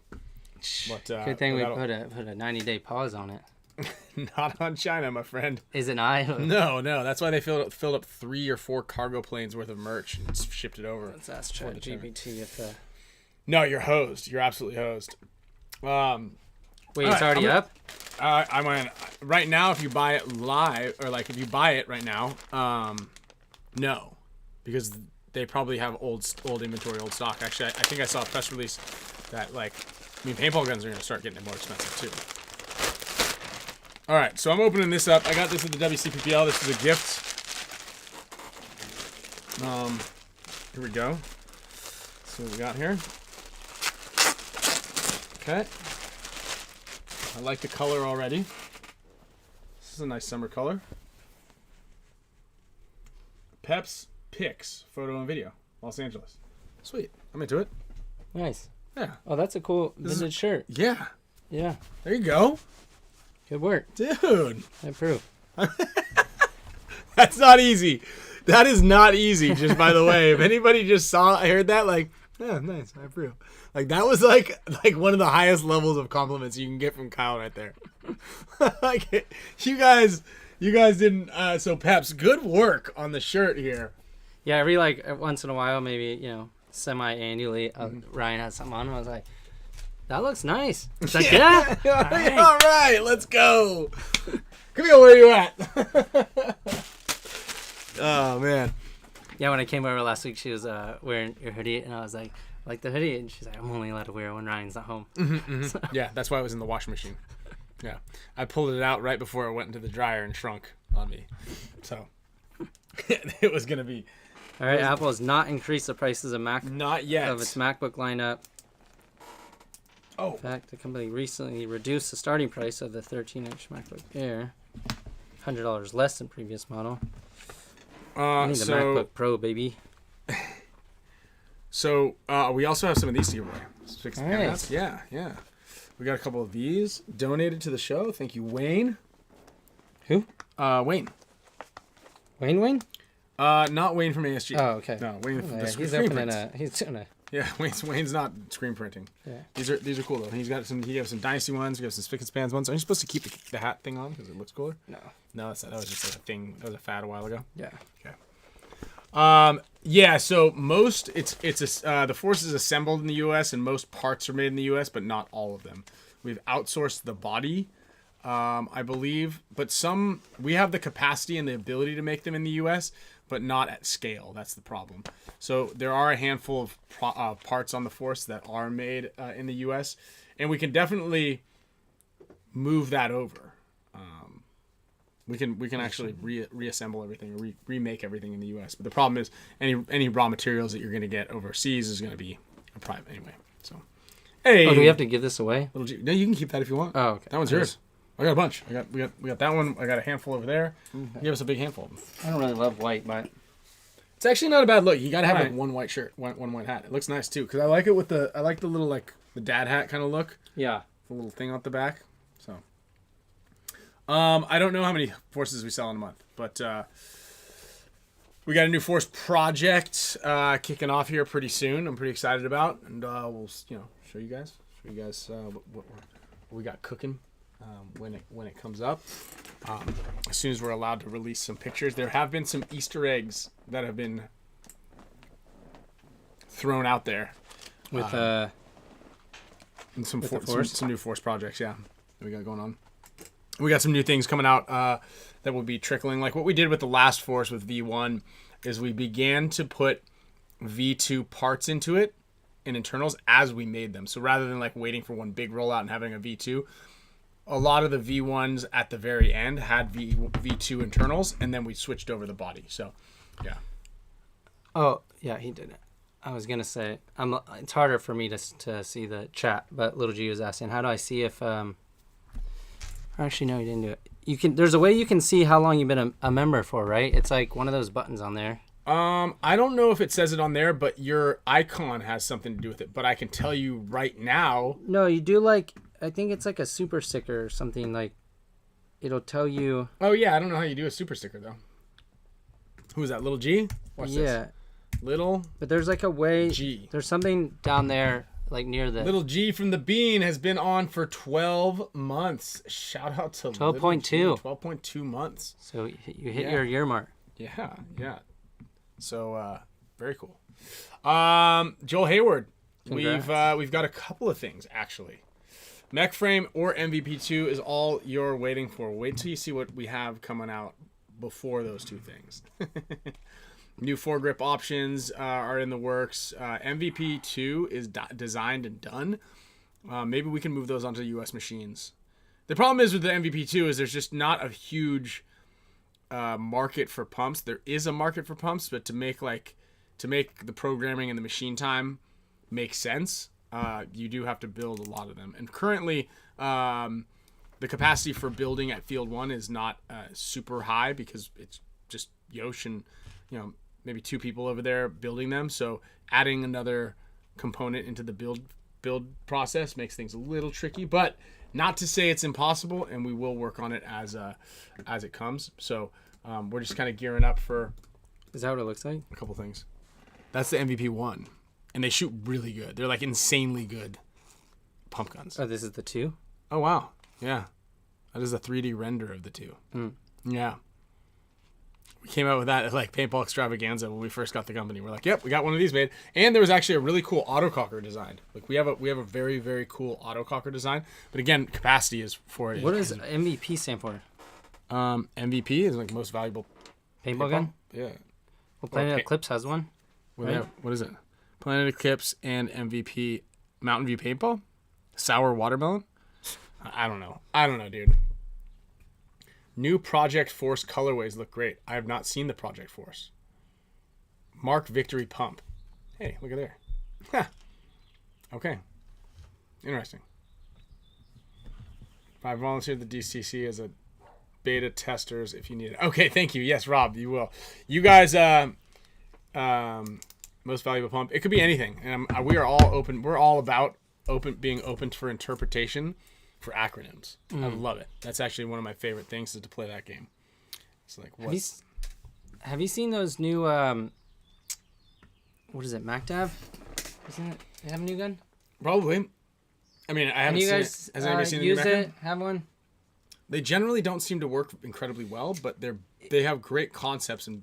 But, good thing we put a 90-day pause on it. Not on China, my friend. Is it not? No. That's why they filled up 3 or 4 cargo planes worth of merch and shipped it over. Let's ask ChatGPT if. No, you're hosed. You're absolutely hosed. Wait, it's already up? I'm on right now. If you buy it live, or like if you buy it right now, no, because they probably have old inventory, old stock. Actually, I think I saw a press release that paintball guns are going to start getting more expensive too. All right, so I'm opening this up. I got this at the WCPPL. This is a gift. Here we go. See what we got here. Okay. I like the color already. This is a nice summer color. Peps Picks Photo and Video, Los Angeles. Sweet. I'm into it. Nice. Yeah. Oh, that's a cool vintage shirt. Yeah. Yeah. There you go. Good work. Dude. I approve. That's not easy. That is not easy, just by the way. If anybody just heard that, yeah, nice, I approve. That was like one of the highest levels of compliments you can get from Kyle right there. You guys didn't, so Peps, good work on the shirt here. Yeah, every once in a while, maybe, semi-annually. Ryan had something on. I was like, that looks nice. It's like, yeah. All right, let's go. Come here, where you at? Oh, man. Yeah, when I came over last week, she was wearing your hoodie, and I was like the hoodie? And she's like, I'm only allowed to wear it when Ryan's not home. So. Yeah, that's why it was in the washing machine. Yeah. I pulled it out right before it went into the dryer and shrunk on me. So it was going to be. All right, Apple has not increased the prices of Not yet. Of its MacBook lineup. Oh. In fact, the company recently reduced the starting price of the 13-inch MacBook Air, $100 less than previous model. I need the MacBook Pro, baby. So we also have some of these to give away. Nice. Yeah. We got a couple of these donated to the show. Thank you, Wayne. Who? Wayne. Wayne? Not Wayne from ASG. Oh, okay. No, Wayne from the he's screen opening prints. he's doing a. Yeah, Wayne's not screen printing. Yeah. These are cool though. He has some Dynasty ones. We have some SPICKNSPAN ones. Are you supposed to keep the hat thing on because it looks cooler? No, that was just like a thing. That was a fad a while ago. Yeah. Okay. Yeah. So most the Force is assembled in the U.S. and most parts are made in the U.S., but not all of them. We've outsourced the body, I believe, but some we have the capacity and the ability to make them in the U.S., but not at scale. That's the problem. So there are a handful of parts on the Force that are made in the U.S., and we can definitely move that over. We can actually reassemble everything, remake everything in the U.S. But the problem is any raw materials that you're going to get overseas is going to be a private anyway. So, hey, do we have to give this away? No, you can keep that if you want. Oh, okay. That one's yours. I got a bunch. We got that one. I got a handful over there. Okay. Give us a big handful of them. I don't really love white, but it's actually not a bad look. You got to have like one white shirt, one white hat. It looks nice too because I like it with the little like the dad hat kind of look. Yeah, the little thing out the back. So, I don't know how many Forces we sell in a month, but we got a new Force project kicking off here pretty soon. I'm pretty excited about, and we'll show you guys what we got cooking. When it comes up, as soon as we're allowed to release some pictures. There have been some Easter eggs that have been thrown out there with and some new Force projects. Yeah, that we got going on. We got some new things coming out that will be trickling. Like what we did with the last Force with V1 is we began to put V2 parts into it and internals as we made them. So rather than like waiting for one big rollout and having a V2. A lot of the V1s at the very end had V2 internals, and then we switched over the body. So, yeah. Oh, yeah, he did it. I was going to say, it's harder for me to see the chat, but Little G was asking, how do I see if... Actually, no, you didn't do it. There's a way you can see how long you've been a member for, right? It's like one of those buttons on there. I don't know if it says it on there, but your icon has something to do with it. But I can tell you right now... No, you do like... I think it's like a super sticker or something like it'll tell you. Oh yeah, I don't know how you do a super sticker though. Who is that? Little G? Watch this. Little. But there's like a way. G. There's something down there like near the. Little G from the Bean has been on for 12 months. Shout out to 12.2. 12.2 months. So you hit your year mark. Yeah. So very cool. Joel Hayward. Congrats. We've got a couple of things actually. Mech Frame or MVP2 is all you're waiting for. Wait till you see what we have coming out before those two things. New foregrip options are in the works. MVP2 is designed and done. Maybe we can move those onto US machines. The problem is with the MVP2 is there's just not a huge market for pumps. There is a market for pumps, but to make the programming and the machine time make sense, you do have to build a lot of them. And currently, the capacity for building at Field 1 is not super high because it's just Yosh and maybe two people over there building them. So adding another component into the build process makes things a little tricky, but not to say it's impossible, and we will work on it as it comes. So we're just kind of gearing up for... Is that what it looks like? A couple things. That's the MVP 1. And they shoot really good. They're like insanely good pump guns. Oh, this is the 2? Oh, wow. Yeah. That is a 3D render of the 2. Yeah. we came out with that at like Paintball Extravaganza when we first got the company. We're like, yep, we got one of these made. And there was actually a really cool autococker design. Like we have a very, very cool autococker design. But again, capacity is for it. What does MVP stand for? MVP is like most valuable Paintball gun? Yeah. Well, Planet Eclipse has one. Right? What is it? Planet Eclipse and MVP Mountain View Paintball? Sour watermelon? I don't know, dude. New Project Force colorways look great. I have not seen the Project Force. Mark Victory Pump. Hey, look at there. Huh. Okay. Interesting. I volunteered the DCC as a beta testers if you need it. Okay, thank you. Yes, Rob, you will. You guys, most valuable pump. It could be anything. And we are all open. We're all about being open for interpretation for acronyms. I love it. That's actually one of my favorite things is to play that game. It's like, what? Have you seen those new, what is it, MacDav? Isn't it? They have a new gun? Probably. I mean, I haven't seen it. Has anybody seen the new MacDav? Use it? Have one? They generally don't seem to work incredibly well, but they have great concepts and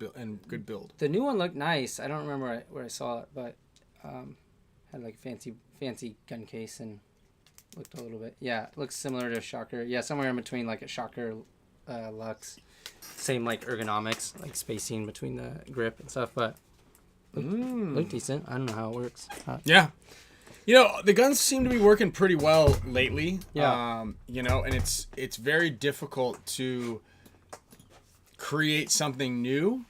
good build. The new one looked nice. I don't remember where I saw it, but had like a fancy gun case and looked a little bit. Yeah, it looks similar to a Shocker. Yeah, somewhere in between like a Shocker, Lux. Same like ergonomics, like spacing between the grip and stuff, but looked decent. I don't know how it works. Yeah. You know, the guns seem to be working pretty well lately. Yeah. You know, and it's very difficult to create something new.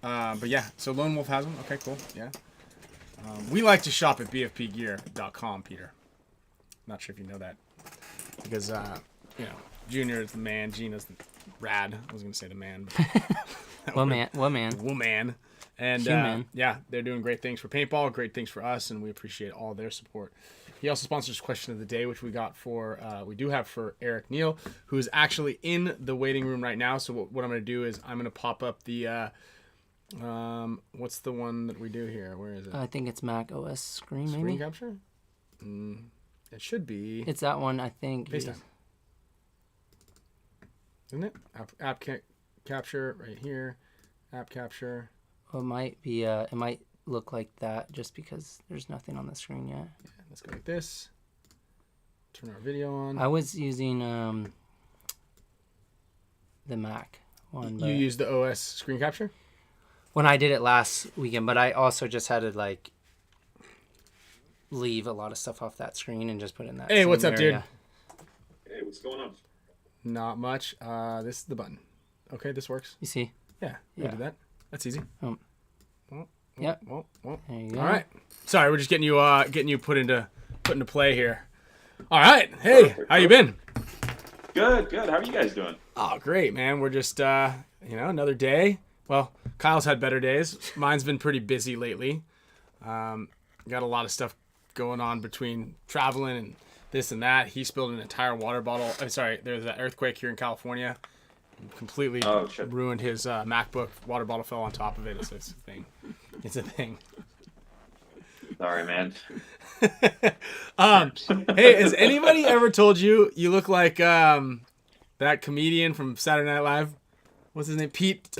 But yeah, so Lone Wolf has them. Okay, cool. Yeah. We like to shop at bfpgear.com, Peter. Not sure if you know that. Because, you know, Junior is the man, Gina's the rad. I was going to say the man. But woman. And yeah, they're doing great things for paintball, great things for us, and we appreciate all their support. He also sponsors Question of the Day, which we do have for Eric Neal, who's actually in the waiting room right now. So what I'm going to do is I'm going to pop up the, what's the one that we do here? Where is it? I think it's Mac OS screen, maybe? Screen capture? It should be. It's that one, I think. FaceTime. Isn't it? App capture right here. App capture. Well, it might be. It might look like that just because there's nothing on the screen yet. Yeah, let's go like this. Turn our video on. I was using the Mac one. You used the OS screen capture? When I did it last weekend, but I also just had to like leave a lot of stuff off that screen and just put it in that. Hey, what's up, dude? Hey, what's going on? Not much. This is the button. Okay, this works. You see? Yeah, you can do that. That's easy. Yep. There you go. All right. Sorry, we're just getting you put into play here. All right. Hey, Perfect. how you been? Good. How are you guys doing? Oh, great, man. We're just another day. Well, Kyle's had better days. Mine's been pretty busy lately. Got a lot of stuff going on between traveling and this and that. He spilled an entire water bottle. I'm sorry, there's an earthquake here in California. Completely ruined his MacBook. Water bottle fell on top of it. It's a thing. It's a thing. Sorry, man. Hey, has anybody ever told you look like that comedian from Saturday Night Live? What's his name? Pete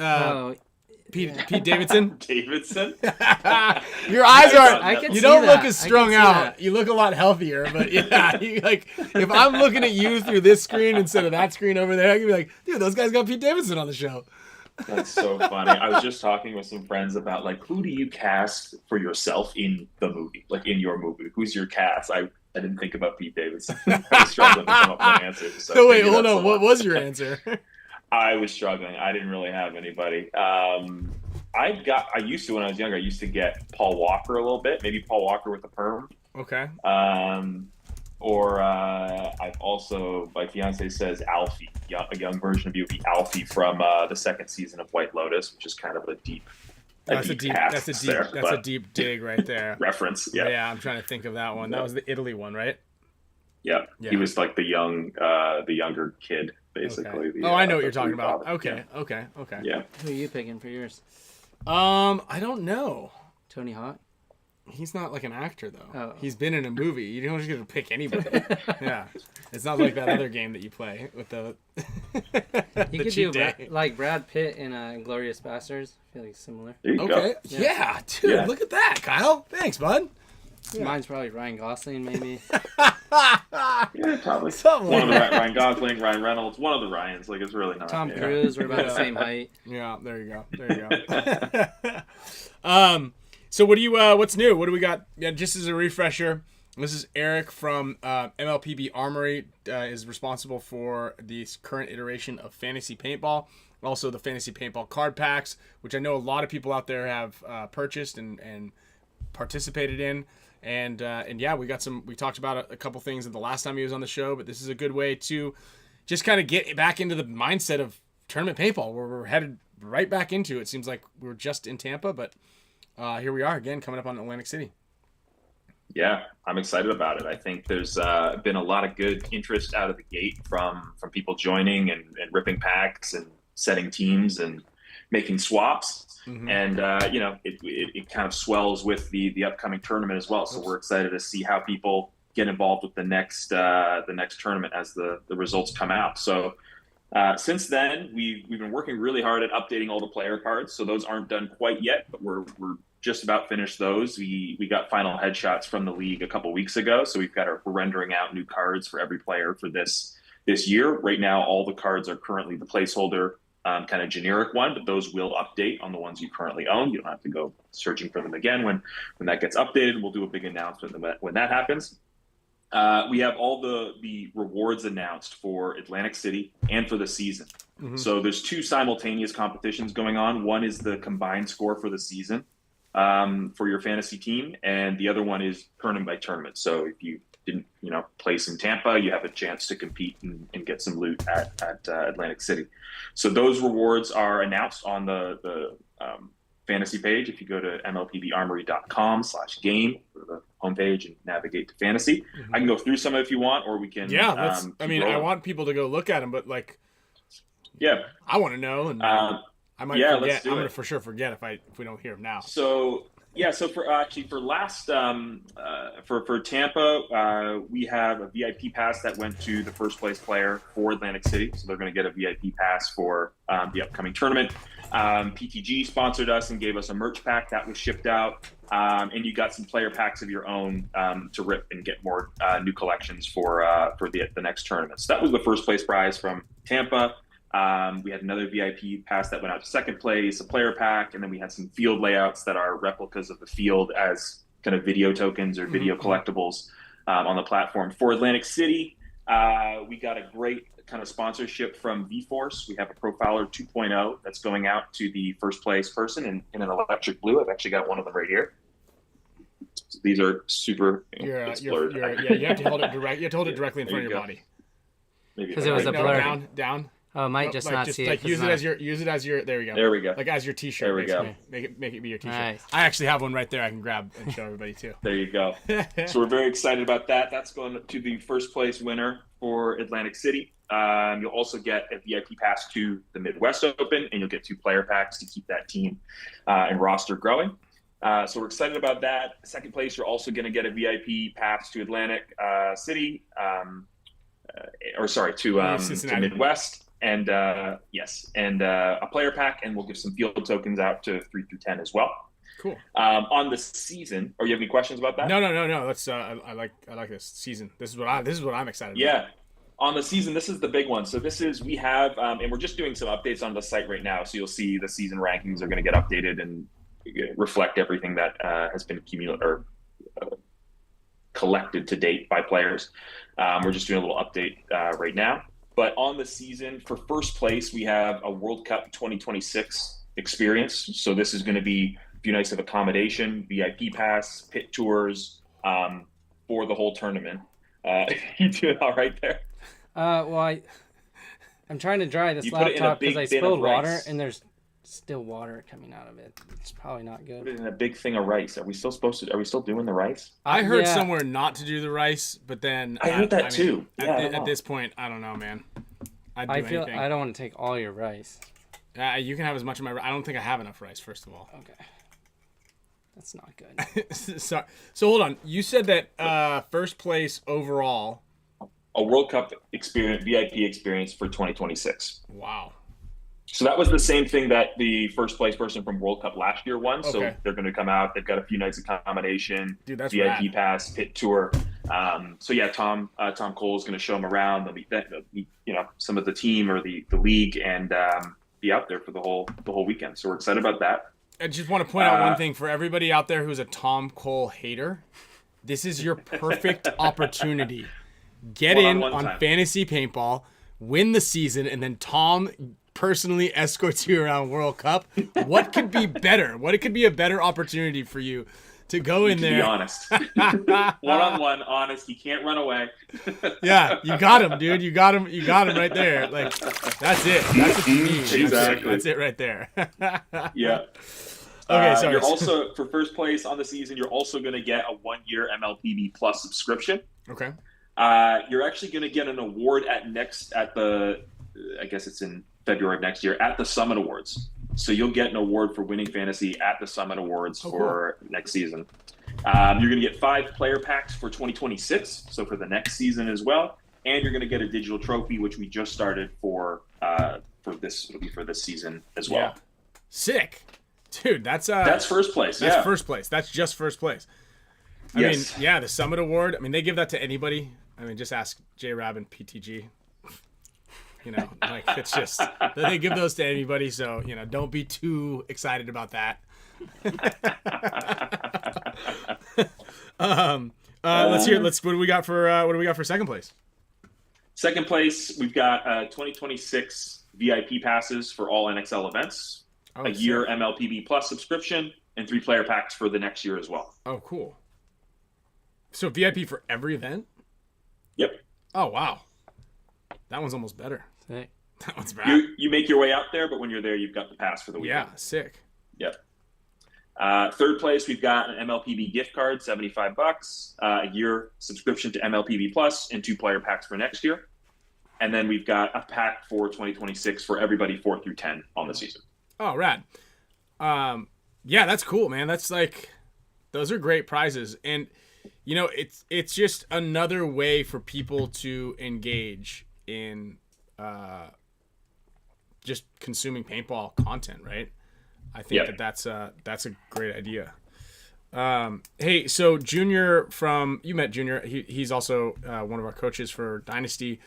Davidson? Davidson? Your eyes aren't. can You see don't that. look as strung out. You look a lot healthier. But yeah, if I'm looking at you through this screen instead of that screen over there, I can be like, dude, those guys got Pete Davidson on the show. That's so funny. I was just talking with some friends about like who do you cast for yourself in the movie, like in your movie? Who's your cast? I didn't think about Pete Davidson. I was struggling to come up with an answer. So wait, hold on. What was your answer? I was struggling. I didn't really have anybody. I used to when I was younger. I used to get Paul Walker a little bit, maybe Paul Walker with a perm. Okay. Or I've also, my fiance says Alfie, a young version of you would be Alfie from the second season of White Lotus, which is kind of a deep. That's a deep dig right there. Reference. Yeah. Yeah, I'm trying to think of that one. That was the Italy one, right? Yeah. He was like the younger kid, basically. Okay. I know what you're talking about. Okay. Yeah. Who are you picking for yours? I don't know. Tony Hawk? He's not like an actor though. Oh. He's been in a movie. You don't just get to pick anybody. Yeah, it's not like that other game that you play with the. He could do like Brad Pitt in Glorious Bastards. I feel like it's similar. There you Okay. go. Yeah, dude. Yeah. Look at that, Kyle. Thanks, bud. Mine's probably Ryan Gosling, maybe. Yeah, probably. Something One of like the Ryan Gosling, Ryan Reynolds, one of the Ryans. Like, it's really not. Tom Cruise. We're about the same height. Yeah, there you go. There you go. So what do you what's new? What do we got? Yeah, just as a refresher, this is Eric from MLPB Armory is responsible for this current iteration of Fantasy Paintball, also the Fantasy Paintball card packs, which I know a lot of people out there have purchased and participated in. And yeah, we talked about a couple things the last time he was on the show, but this is a good way to just kind of get back into the mindset of tournament paintball, where we're headed right back into. It seems like we were just in Tampa, but here we are again, coming up on Atlantic City. Yeah, I'm excited about it. I think there's been a lot of good interest out of the gate from people joining and ripping packs and setting teams and making swaps. Mm-hmm. And it kind of swells with the upcoming tournament as well. So we're excited to see how people get involved with the next tournament as the results come out. So since then, we've been working really hard at updating all the player cards. So those aren't done quite yet, but we're just about finished those. We got final headshots from the league a couple weeks ago. So we're rendering out new cards for every player for this year. Right now, all the cards are currently the placeholder kind of generic one, but those will update on the ones you currently own. You don't have to go searching for them again. When that gets updated, we'll do a big announcement when that happens. We have all the rewards announced for Atlantic City and for the season. Mm-hmm. So there's two simultaneous competitions going on. One is the combined score for the season for your fantasy team, and the other one is tournament by tournament. So if you didn't place in Tampa, you have a chance to compete and get some loot at Atlantic City. So those rewards are announced on the fantasy page. If you go to mlpbarmory.com/game, go to the homepage and navigate to fantasy. Mm-hmm. I can go through some if you want, or we can. Yeah, I want people to go look at them, but I want to know, and I might forget. I'm gonna for sure forget if we don't hear them now. So for last for Tampa, we have a VIP pass that went to the first place player for Atlantic City, so they're going to get a VIP pass for the upcoming tournament. PTG sponsored us and gave us a merch pack that was shipped out, and you got some player packs of your own to rip and get more new collections for the next tournament. So that was the first place prize from Tampa. We had another VIP pass that went out to second place, a player pack, and then we had some field layouts that are replicas of the field as kind of video tokens or video collectibles on the platform. For Atlantic City, we got a great kind of sponsorship from V-Force. We have a Profiler 2.0 that's going out to the first place person in an electric blue. I've actually got one of them right here. So these are super. You have to hold it direct. You have to hold it directly in front of your body. Because it was a blur. Down. Oh, I might just not see it. Use it as your. There we go. There we go. Like as your T-shirt. There we go. Make it be your T-shirt. Nice. I actually have one right there. I can grab and show everybody too. There you go. So we're very excited about that. That's going to the first place winner for Atlantic City. You'll also get a VIP pass to the Midwest Open, and you'll get 2 player packs to keep that team and roster growing. So we're excited about that. Second place, you're also going to get a VIP pass to Atlantic City, to Midwest. And a player pack, and we'll give some field tokens out to 3 through 10 as well. Cool. On the season, or you have any questions about that? No. That's I like this season. This is what I'm excited about. Yeah. On the season, this is the big one. So we have, and we're just doing some updates on the site right now. So you'll see the season rankings are going to get updated and reflect everything that has been collected to date by players. We're just doing a little update right now. But on the season, for first place, we have a World Cup 2026 experience. So this is going to be a few nights of accommodation, VIP pass, pit tours for the whole tournament. You doing all right there? I'm trying to dry this laptop because I spilled water and there's still water coming out of it. It's probably not good. Put it in a big thing of rice. Are we still doing the rice? I heard somewhere not to do the rice, but then I heard that too. At this point, I don't know, man. I don't want to take all your rice. You can have as much of my. I don't think I have enough rice. First of all. Okay. That's not good. So hold on. You said that first place overall. A World Cup experience, VIP experience for 2026. Wow. So that was the same thing that the first place person from World Cup last year won. So Okay. they're going to come out. They've got a few nights of accommodation, Dude, that's VIP rad. pass, pit tour. So yeah, Tom Cole is going to show them around. They'll meet, some of the team or the league, and be out there for the whole weekend. So we're excited about that. I just want to point out one thing for everybody out there who's a Tom Cole hater. This is your perfect opportunity. Get in on time. fantasy paintball, win the season, and then Tom personally escorts you around World Cup. What could be better? What could be a better opportunity for you to go in there? Be honest. One-on-one, honest. You can't run away. Yeah, you got him, dude. You got him right there. Like, that's it. That's what you need. Exactly. That's it right there. Yeah. Okay, sorry. You're also, for first place on the season, you're also going to get a 1-year MLPB Plus subscription. Okay. You're actually going to get an award I guess it's in February of next year, at the Summit Awards. So you'll get an award for winning fantasy at the Summit Awards for next season. You're going to get 5 player packs for 2026, so for the next season as well. And you're going to get a digital trophy, which we just started for this. It'll be for this season as well. Yeah. Sick. Dude, that's first place. That's first place. That's just first place. I Yes. mean, yeah, the Summit Award. I mean, they give that to anybody. I mean, just ask J-Rab and PTG. Like, it's just, they give those to anybody. So, don't be too excited about that. What do we got for second place? Second place, we've got 2026 VIP passes for all NXL events, a year MLPB Plus subscription, and 3 player packs for the next year as well. Oh, cool. So VIP for every event? Yep. Oh, wow. That one's almost better. Sick. That one's bad. You make your way out there, but when you're there, you've got the pass for the weekend. Yeah, sick. Yep. Third place, we've got an MLPB gift card, $75, a year subscription to MLPB Plus, and 2 player packs for next year. And then we've got a pack for 2026 for everybody 4 through 10 on the season. Oh, rad. Yeah, that's cool, man. That's like, those are great prizes. And, it's just another way for people to engage in just consuming paintball content, right? I think that's a great idea. Hey, so Junior you met Junior. He's also one of our coaches for Dynasty.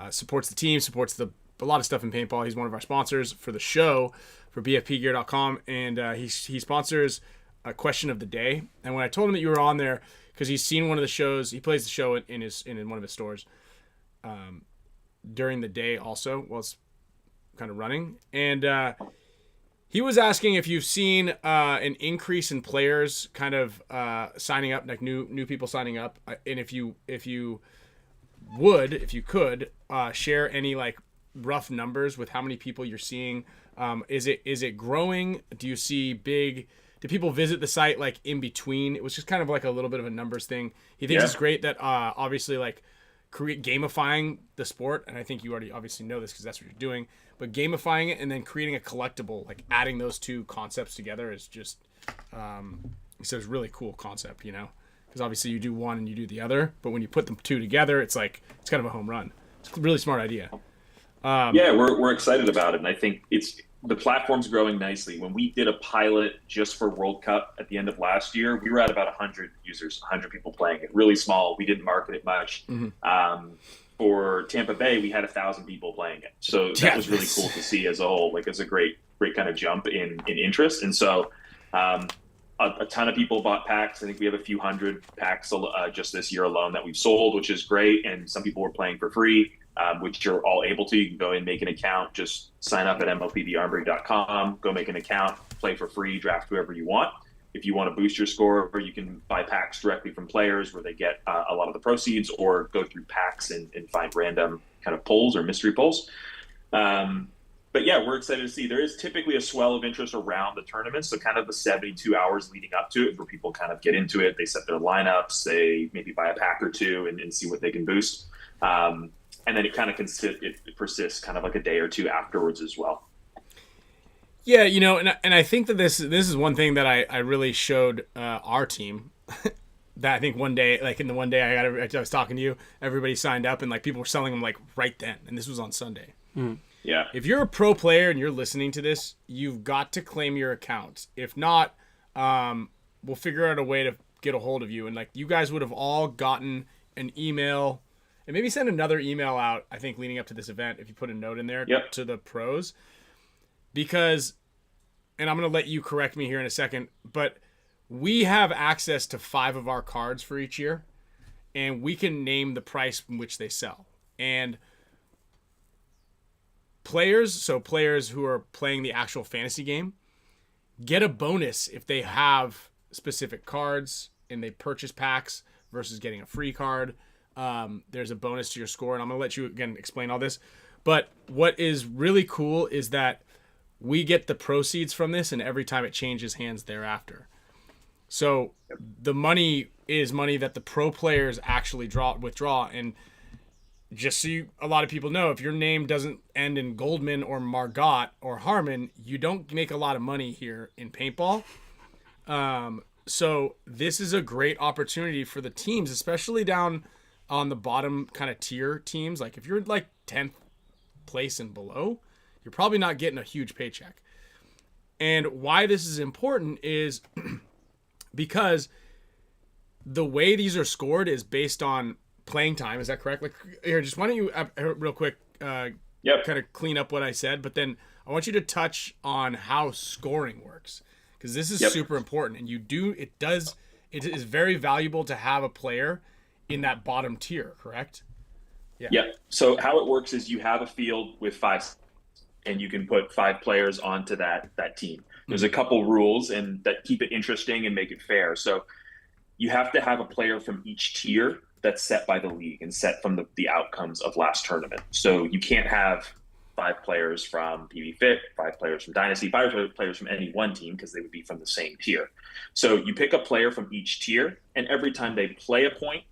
Supports the team, supports a lot of stuff in paintball. He's one of our sponsors for the show for BFPgear.com, and he sponsors a question of the day. And when I told him that you were on there, because he's seen one of the shows, he plays the show in one of his stores during the day also while it's kind of running, and he was asking if you've seen an increase in players kind of signing up, like new people signing up, and if you could share any like rough numbers with how many people you're seeing. Is it growing? Do you see do people visit the site like in between? It was just kind of like a little bit of a numbers thing. He thinks it's great that obviously like gamifying the sport, and I think you already obviously know this because that's what you're doing, but gamifying it and then creating a collectible, like adding those two concepts together is just he says really cool concept, because obviously you do one and you do the other, but when you put them two together, it's like it's kind of a home run. It's a really smart idea. We're excited about it, and I think the platform's growing nicely. When we did a pilot just for World Cup at the end of last year, we were at about 100 users, 100 people playing it. Really small. We didn't market it much. Mm-hmm. For Tampa Bay, we had 1,000 people playing it. So that was really cool to see as a whole. Like, it's a great kind of jump in interest. And so a ton of people bought packs. I think we have a few hundred packs just this year alone that we've sold, which is great. And some people were playing for free, which you're all able to. You can go and make an account, just sign up at MLPBArmory.com, go make an account, play for free, draft whoever you want. If you want to boost your score, or you can buy packs directly from players where they get a lot of the proceeds, or go through packs and find random kind of polls or mystery polls. But yeah, we're excited to see. There is typically a swell of interest around the tournament. So kind of the 72 hours leading up to it, where people kind of get into it. They set their lineups, they maybe buy a pack or two and see what they can boost. And then it kind of persists kind of like a day or two afterwards as well. Yeah, and I think that this is one thing that I really showed our team that I think one day, like in the one day I was talking to you, everybody signed up and like people were selling them like right then, and this was on Sunday. Yeah. If you're a pro player and you're listening to this, you've got to claim your account. If not, we'll figure out a way to get a hold of you. And like you guys would have all gotten an email, and maybe send another email out, I think, leading up to this event if you put a note in there to the pros. Because, and I'm going to let you correct me here in a second, but we have access to 5 of our cards for each year, and we can name the price in which they sell. And players who are playing the actual fantasy game, get a bonus if they have specific cards and they purchase packs versus getting a free card. There's a bonus to your score, and I'm going to let you, again, explain all this. But what is really cool is that we get the proceeds from this, and every time it changes hands thereafter. So the money is money that the pro players actually withdraw. And just so a lot of people know, if your name doesn't end in Goldman or Margot or Harmon, you don't make a lot of money here in paintball. So this is a great opportunity for the teams, especially down on the bottom kind of tier teams. Like if you're like 10th place and below, you're probably not getting a huge paycheck. And why this is important is because the way these are scored is based on playing time. Is that correct? Like here, just why don't you real quick kind of clean up what I said, but then I want you to touch on how scoring works, because this is super important. And it is very valuable to have a player in that bottom tier, correct? Yeah. So how it works is you have a field with 5, and you can put 5 players onto that team. There's a couple rules and that keep it interesting and make it fair. So you have to have a player from each tier that's set by the league and set from the outcomes of last tournament. So you can't have 5 players from PB Fit, 5 players from Dynasty, 5 players from any one team, because they would be from the same tier. So you pick a player from each tier, and every time they play a point,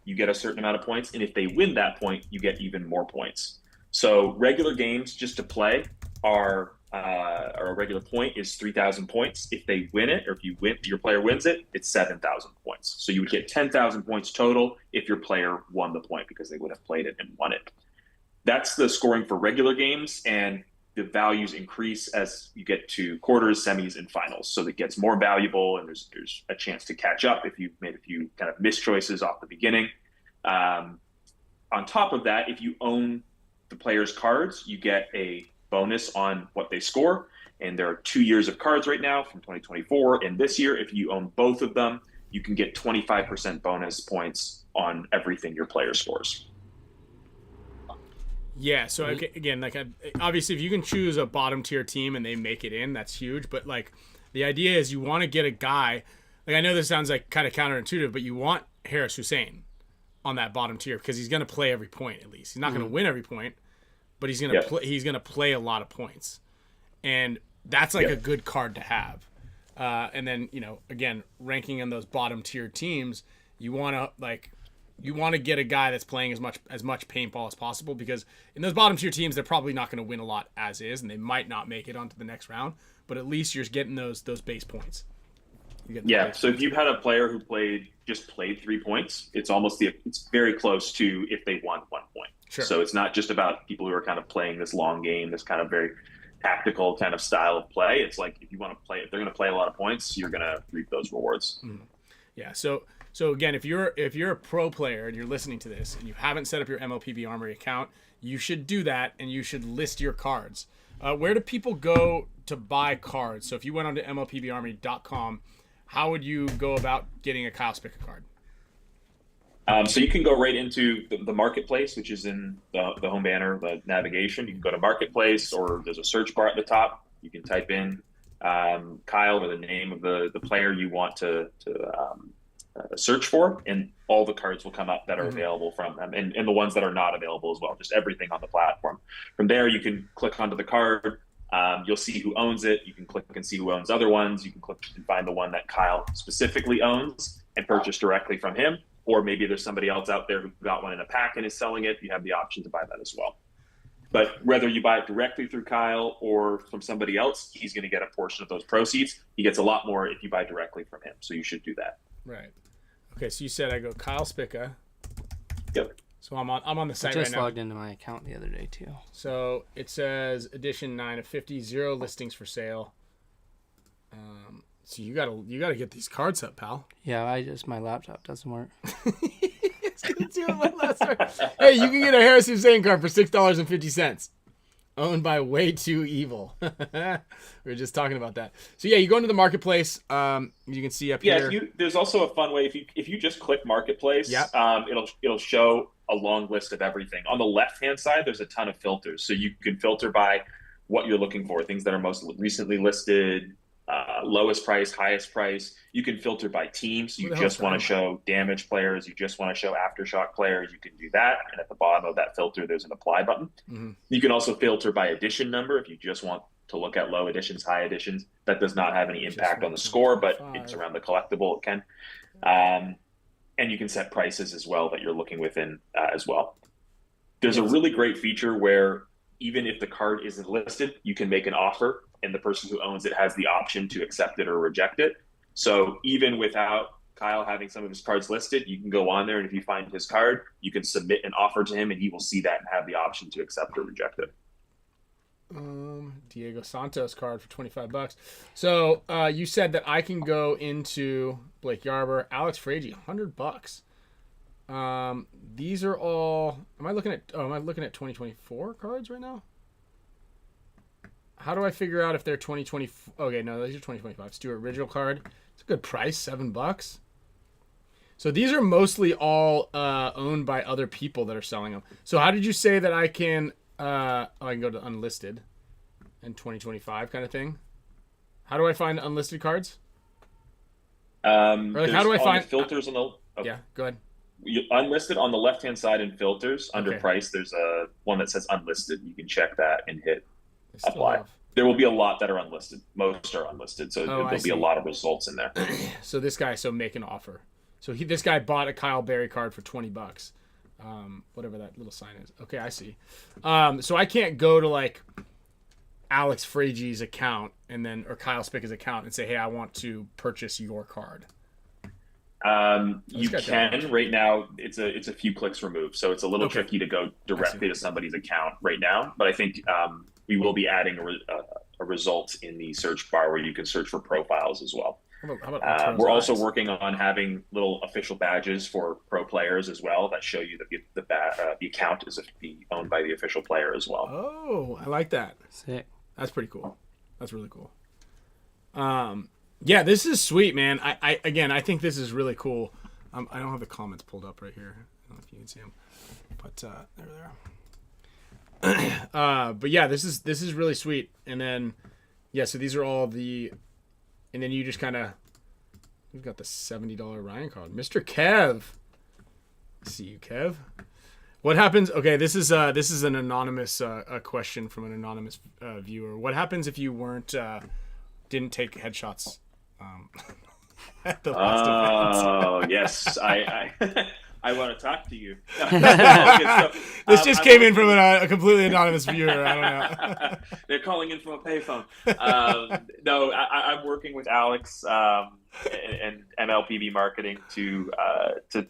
you get a certain amount of points. And if they win that point, you get even more points. So regular games just to play are a regular point is 3,000 points. If they win it, or if your player wins it, it's 7,000 points. So you would get 10,000 points total if your player won the point, because they would have played it and won it. That's the scoring for regular games, and the values increase as you get to quarters, semis, and finals. So it gets more valuable, and there's a chance to catch up if you've made a few kind of missed choices off the beginning. On top of that, if you own the player's cards, you get a bonus on what they score. And there are 2 years of cards right now from 2024 and this year. If you own both of them, you can get 25% bonus points on everything your player scores. Yeah, so again, like obviously if you can choose a bottom tier team and they make it in, that's huge. But like the idea is you want to get a guy, like I know this sounds like kind of counterintuitive, but you want Harris Hussein on that bottom tier, because he's going to play every point. At least he's not going to win every point, but he's going to he's going to play a lot of points, and that's like a good card to have. And then again, ranking in those bottom tier teams, you want to get a guy that's playing as much paintball as possible, because in those bottom tier teams they're probably not going to win a lot as is, and they might not make it onto the next round, but at least you're getting those base points. So if you had a player who just played 3 points, it's very close to if they won 1 point. Sure. So it's not just about people who are kind of playing this long game, this kind of very tactical kind of style of play. It's like if they're going to play a lot of points, you're going to reap those rewards. Mm-hmm. Yeah. So again, if you're a pro player and you're listening to this and you haven't set up your MLPB Armory account, you should do that, and you should list your cards. Where do people go to buy cards? So if you went onto MLPBArmory.com, how would you go about getting a Kyle Spicka card? So you can go right into the marketplace, which is in the home banner, the navigation. You can go to marketplace, or there's a search bar at the top. You can type in Kyle, or the name of the player you want to search for, and all the cards will come up that are available from them, and the ones that are not available as well, just everything on the platform. From there, you can click onto the card. You'll see who owns it. You can click and see who owns other ones. You can click and find the one that Kyle specifically owns and purchase directly from him. Or maybe there's somebody else out there who got one in a pack and is selling it. You have the option to buy that as well. But whether you buy it directly through Kyle or from somebody else, he's going to get a portion of those proceeds. He gets a lot more if you buy directly from him. So you should do that. Right. Okay, so you said I go Kyle Spicka. Yep. So I'm on the I site just right now. logged into my account the other day too. So it says edition 9 of 50, 0 listings for sale. So you gotta get these cards up, pal. Yeah, my laptop doesn't work. Hey, you can get a Harris Hussein card for $6.50. Owned by Way Too Evil. We were just talking about that. So yeah, you go into the marketplace. You can see up here. Yeah, there's also a fun way if you just click marketplace. Yeah. It'll show a long list of everything. On the left hand side, there's a ton of filters, so you can filter by what you're looking for, things that are most recently listed, lowest price, highest price. You can filter by team, so you just want to show damage players, you just want to show aftershock players, you can do that. And at the bottom of that filter, there's an apply button. Mm-hmm. You can also filter by edition number if you just want to look at low editions, high editions. That does not have any impact on the score, but it's around the collectible, it can. And you can set prices as well that you're looking within as well. There's a really great feature where even if the card isn't listed, you can make an offer and the person who owns it has the option to accept it or reject it. So even without Kyle having some of his cards listed, you can go on there, and if you find his card, you can submit an offer to him and he will see that and have the option to accept or reject it. Diego Santos card for $25. So you said that I can go into Blake Yarber, Alex FRAIGE, $100. These are all. Am I looking at 2024 cards right now? How do I figure out if they're 2020? Okay, no, these are 2025. Stewart original card. It's a good price, $7. So these are mostly all owned by other people that are selling them. So how did you say that I can? I can go to unlisted and 2025 kind of thing. How do I find unlisted cards? How do I find filters on the? Yeah, go ahead. Unlisted on the left hand side in filters under price. There's a one that says unlisted. You can check that and hit apply. There will be a lot that are unlisted. Most are unlisted, so there'll be a lot of results in there. So this guy, make an offer. So this guy bought a Kyle Berry card for $20. Whatever that little sign is. Okay, I see. So I can't go to like Alex FRAIGE's account or Kyle Spicka's account and say, hey, I want to purchase your card. You can right now. It's a few clicks removed, so it's a little tricky to go directly to somebody's account right now. But I think we will be adding a result in the search bar where you can search for profiles as well. How about we're also working on having little official badges for pro players as well that show you that the account is owned by the official player as well. Oh, I like that. Sick. That's pretty cool. That's really cool. Yeah, this is sweet, man. I think this is really cool. I don't have the comments pulled up right here. I don't know if you can see them, but there they are. But yeah, this is really sweet. And then, so these are all and then you just kind of, we've got the $70 Ryan card, Mr. Kev. See you, Kev. What happens? Okay, this is an anonymous question from an anonymous viewer. What happens if you didn't take headshots at the last event? Oh yes, I want to talk to you. This just came in from a completely anonymous viewer. I don't know. They're calling in from a payphone. No, I'm working with Alex and MLPB marketing to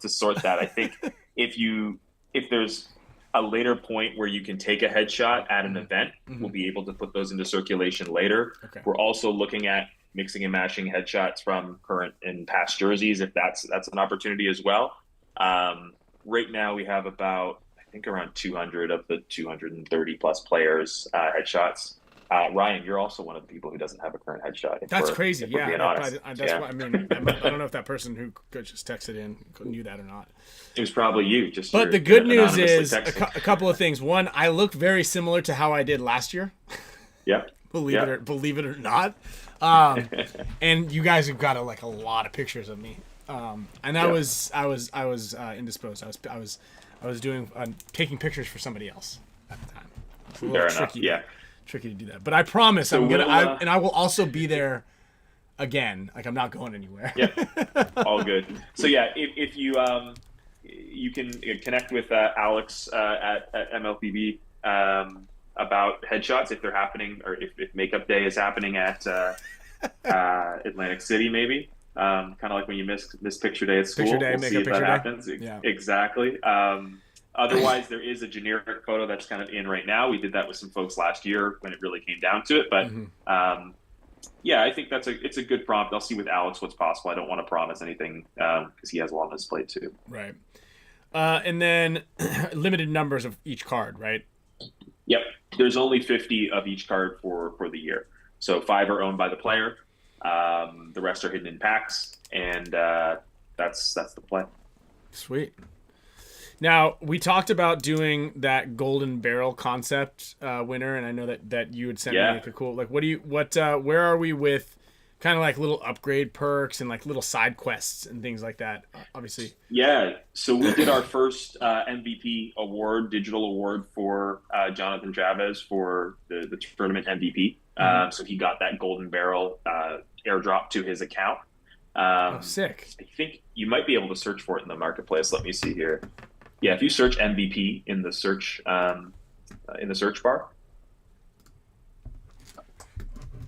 sort that. I think if there's a later point where you can take a headshot at an event, we'll be able to put those into circulation later. Okay. We're also looking at mixing and matching headshots from current and past jerseys, if that's an opportunity as well. Right now we have about, I think, around 200 of the 230 plus players headshots. Ryan, you're also one of the people who doesn't have a current headshot. That's crazy. Yeah, that's what I mean. I don't know if that person who just texted in knew that or not. It was probably you. But the good news is a couple of things. One, I look very similar to how I did last year. Yep. Believe it or not. And you guys have got a lot of pictures of me. And I was indisposed. I was doing taking pictures for somebody else at the time. It's a little tricky to do that. But I promise I will also be there again. Like, I'm not going anywhere. Yeah, all good. So yeah, if you you can connect with Alex at MLPB. about headshots if they're happening, or if makeup day is happening at Atlantic City, maybe. Kind of like when you miss picture day at school. Picture day, we'll make see a if that picture day. happens. Yeah. Exactly. Otherwise, there is a generic photo that's kind of in right now. We did that with some folks last year when it really came down to it. But yeah, I think it's a good prompt. I'll see with Alex what's possible. I don't want to promise anything because he has a lot on his plate too. Right. And then limited numbers of each card, right? Yep. There's only 50 of each card for the year. So 5 are owned by the player. The rest are hidden in packs, and that's the play. Sweet. Now, we talked about doing that golden barrel concept winner, and I know that you had sent me like a cool, like, where are we with kind of like little upgrade perks and like little side quests and things like that, obviously? Yeah. So we did our first MVP award, digital award for Jonathan Chavez for the tournament MVP. So he got that golden barrel airdrop to his account. Sick. I think you might be able to search for it in the marketplace. Let me see here. Yeah, if you search MVP in the search bar.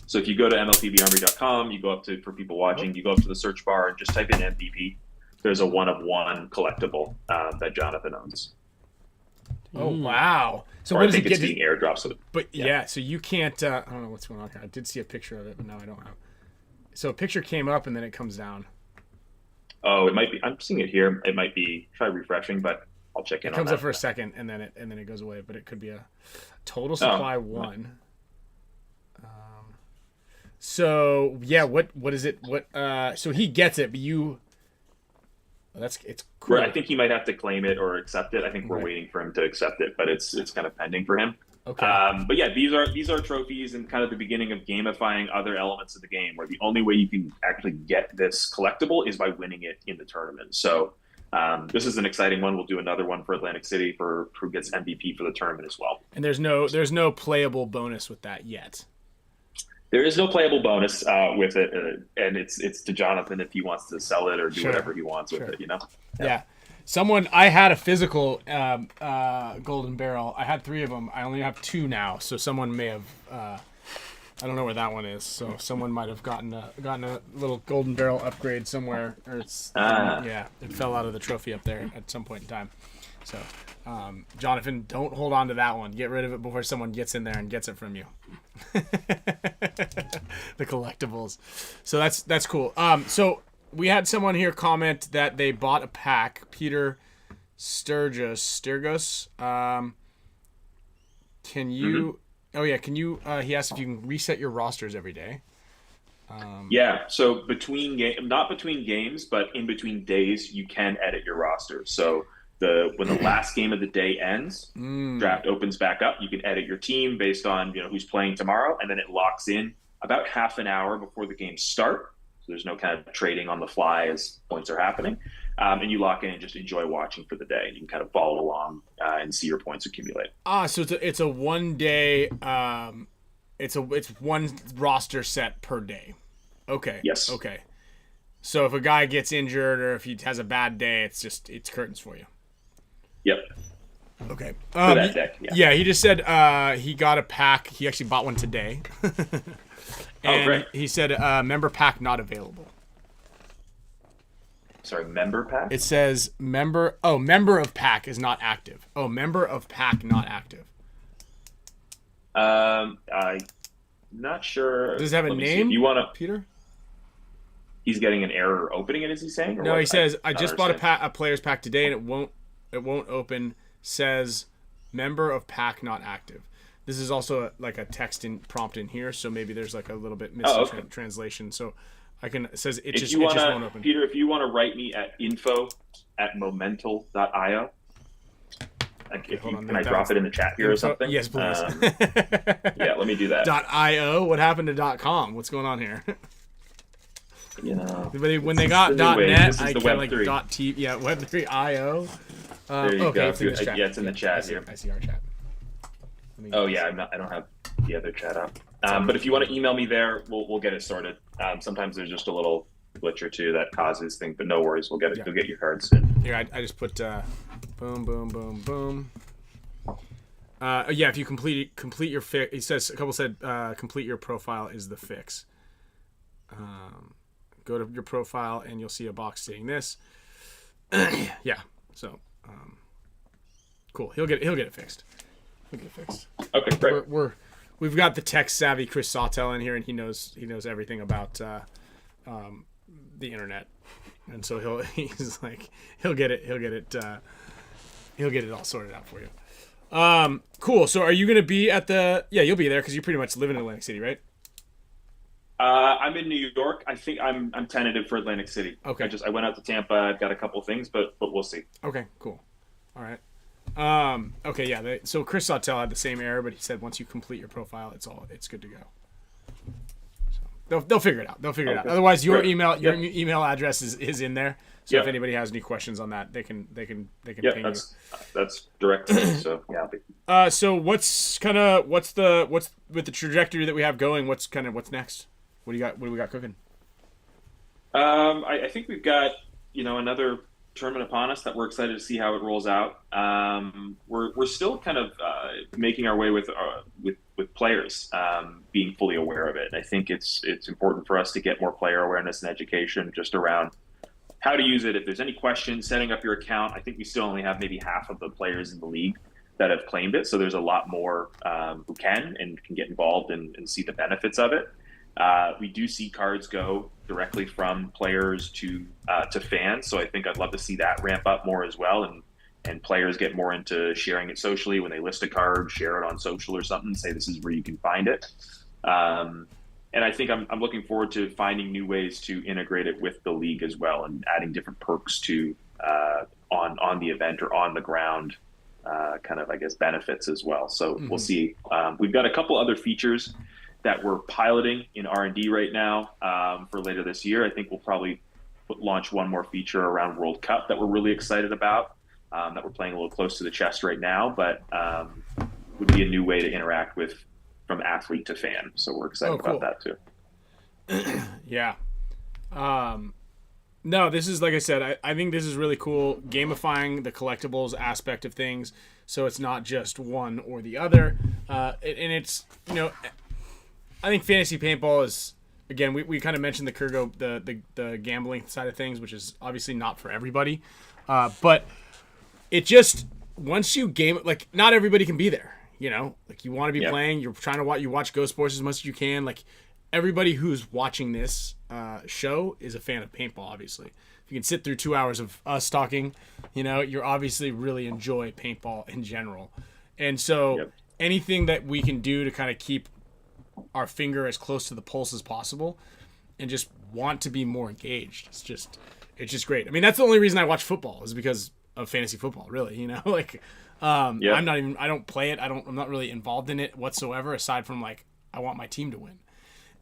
So if you go to MLPBArmory.com, you go up to, for people watching, you go up to the search bar and just type in MVP. There's a 1-of-1 collectible that Jonathan owns. Oh, wow. So or what I does think it it's get? being airdropped. So, but yeah, so you can't, I don't know what's going on here. I did see a picture of it, but now I don't have. So a picture came up and then it comes down. Oh, it might be. I'm seeing it here. It might be. Try refreshing, but I'll check in. It comes on up that. for a second and then it goes away. But it could be a total supply 1. So yeah, what is it? So he gets it, but you. It's cool. Right, I think he might have to claim it or accept it. I think we're waiting for him to accept it, but it's kind of pending for him. Okay. But yeah, these are trophies and kind of the beginning of gamifying other elements of the game, where the only way you can actually get this collectible is by winning it in the tournament. So this is an exciting one. We'll do another one for Atlantic City for who gets MVP for the tournament as well. And there's no playable bonus with that yet. There is no playable bonus with it, and it's to Jonathan if he wants to sell it or do whatever he wants with it. You know. Yeah. I had a physical golden barrel. I had 3 of them. I only have 2 now. So someone may have, I don't know where that one is. So someone might have gotten a little golden barrel upgrade somewhere, or it fell out of the trophy up there at some point in time. So, Jonathan, don't hold on to that one. Get rid of it before someone gets in there and gets it from you. The collectibles. So that's cool. So we had someone here comment that they bought a pack. Peter Sturgis. Can you? Oh yeah. Can you? He asked if you can reset your rosters every day. Yeah. So not between games, but in between days, you can edit your roster. So when the last game of the day ends, draft opens back up. You can edit your team based on who's playing tomorrow, and then it locks in about half an hour before the games start. So there's no kind of trading on the fly as points are happening, and you lock in and just enjoy watching for the day. You can kind of follow along and see your points accumulate. So it's a 1 day. It's one roster set per day. Okay. Yes. Okay. So if a guy gets injured or if he has a bad day, it's curtains for you. Yep. Okay. For that deck, yeah, he just said he got a pack. He actually bought one today. And great. he said member pack not available. Sorry, member pack? It says member of pack is not active. Oh, member of pack not active. I'm not sure. Does it have a name? You want to, Peter? He's getting an error opening it, is he saying? Or No, what? he says I just bought understand. a player's pack today and it won't open. Says member of pack not active. This is also a text prompt in here, so maybe there's like a little bit missing translation. So it says it just won't open. Peter, if you want to write me at info@momental.io. Can I drop it in the chat here or something? Yes, please. Yeah, let me do that. .io. What happened to .com? What's going on here? When they got .net, I kind of like .t. Yeah, Web3.io. There you go. It's in this chat. Yeah, it's in the chat here. I see our chat. Oh yeah, I don't have the other chat up. But if you want to email me there, we'll get it sorted. Sometimes there's just a little glitch or two that causes things, but no worries, we'll get it. You'll get your cards soon. Here, I just put boom, boom, boom, boom. Yeah, if you complete your fix, he says a couple said complete your profile is the fix. Go to your profile and you'll see a box saying this. Yeah, so cool. He'll get it fixed. He'll get it fixed. Okay, great. We've got the tech savvy Chris Sawtell in here, and he knows everything about the internet, and so he'll get it all sorted out for you. Cool. So are you going to be at the? Yeah, you'll be there because you pretty much live in Atlantic City, right? I'm in New York. I think I'm tentative for Atlantic City. Okay. I went out to Tampa. I've got a couple things, but we'll see. Okay. Cool. All right. Okay. Yeah. So Chris Sawtell had the same error, but he said once you complete your profile, it's good to go. So they'll figure it out. They'll figure it out. Otherwise, your email address is in there. So if anybody has any questions on that, they can ping you. That's direct to me, so yeah. So what's with the trajectory that we have going? What's next? What do we got cooking? I think we've got another tournament upon us that we're excited to see how it rolls out. We're still kind of making our way with players being fully aware of it. And I think it's important for us to get more player awareness and education just around how to use it. If there's any questions, setting up your account. I think we still only have maybe half of the players in the league that have claimed it. So there's a lot more who can get involved and see the benefits of it. We do see cards go directly from players to fans. So I think I'd love to see that ramp up more as well. And players get more into sharing it socially. When they list a card, share it on social or something, say this is where you can find it. And I think I'm looking forward to finding new ways to integrate it with the league as well, and adding different perks to on the event or on the ground kind of, I guess, benefits as well. So we'll see. We've got a couple other features that we're piloting in R&D right now for later this year. I think we'll probably launch one more feature around World Cup that we're really excited about, that we're playing a little close to the chest right now, but would be a new way to interact with from athlete to fan. So we're excited about that too. Yeah. No, this is, like I said, I think this is really cool, gamifying the collectibles aspect of things, so it's not just one or the other. And it's, I think fantasy paintball is, again, we kind of mentioned the KIRGO, the gambling side of things, which is obviously not for everybody. But it just, once you game, like, not everybody can be there, like, you want to be playing, you're trying to watch Ghost Sports as much as you can. Like, everybody who's watching this show is a fan of paintball, obviously. If you can sit through 2 hours of us talking, you're obviously really enjoy paintball in general. And so anything that we can do to kind of keep our finger as close to the pulse as possible and just want to be more engaged, it's just great. I mean, that's the only reason I watch football, is because of fantasy football, really, like I don't play it. I'm not really involved in it whatsoever, aside from, like, I want my team to win.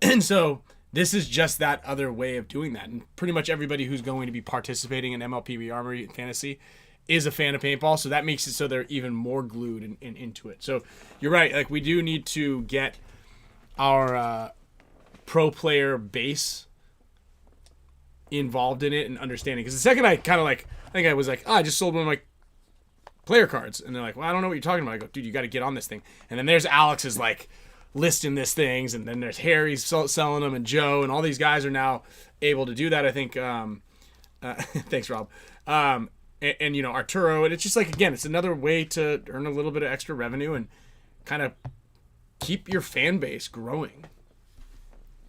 And so this is just that other way of doing that. And pretty much everybody who's going to be participating in MLPB Armory Fantasy is a fan of paintball. So that makes it so they're even more glued and into it. So you're right. Like, we do need to get our pro player base involved in it and understanding. Because the second I think I was like, I just sold one of my player cards. And they're like, well, I don't know what you're talking about. I go, dude, you got to get on this thing. And then there's Alex's, like, listing this things, and then there's Harry's selling them, and Joe, and all these guys are now able to do that. I think thanks, Rob. And Arturo, and it's just, like, again, it's another way to earn a little bit of extra revenue and kind of keep your fan base growing.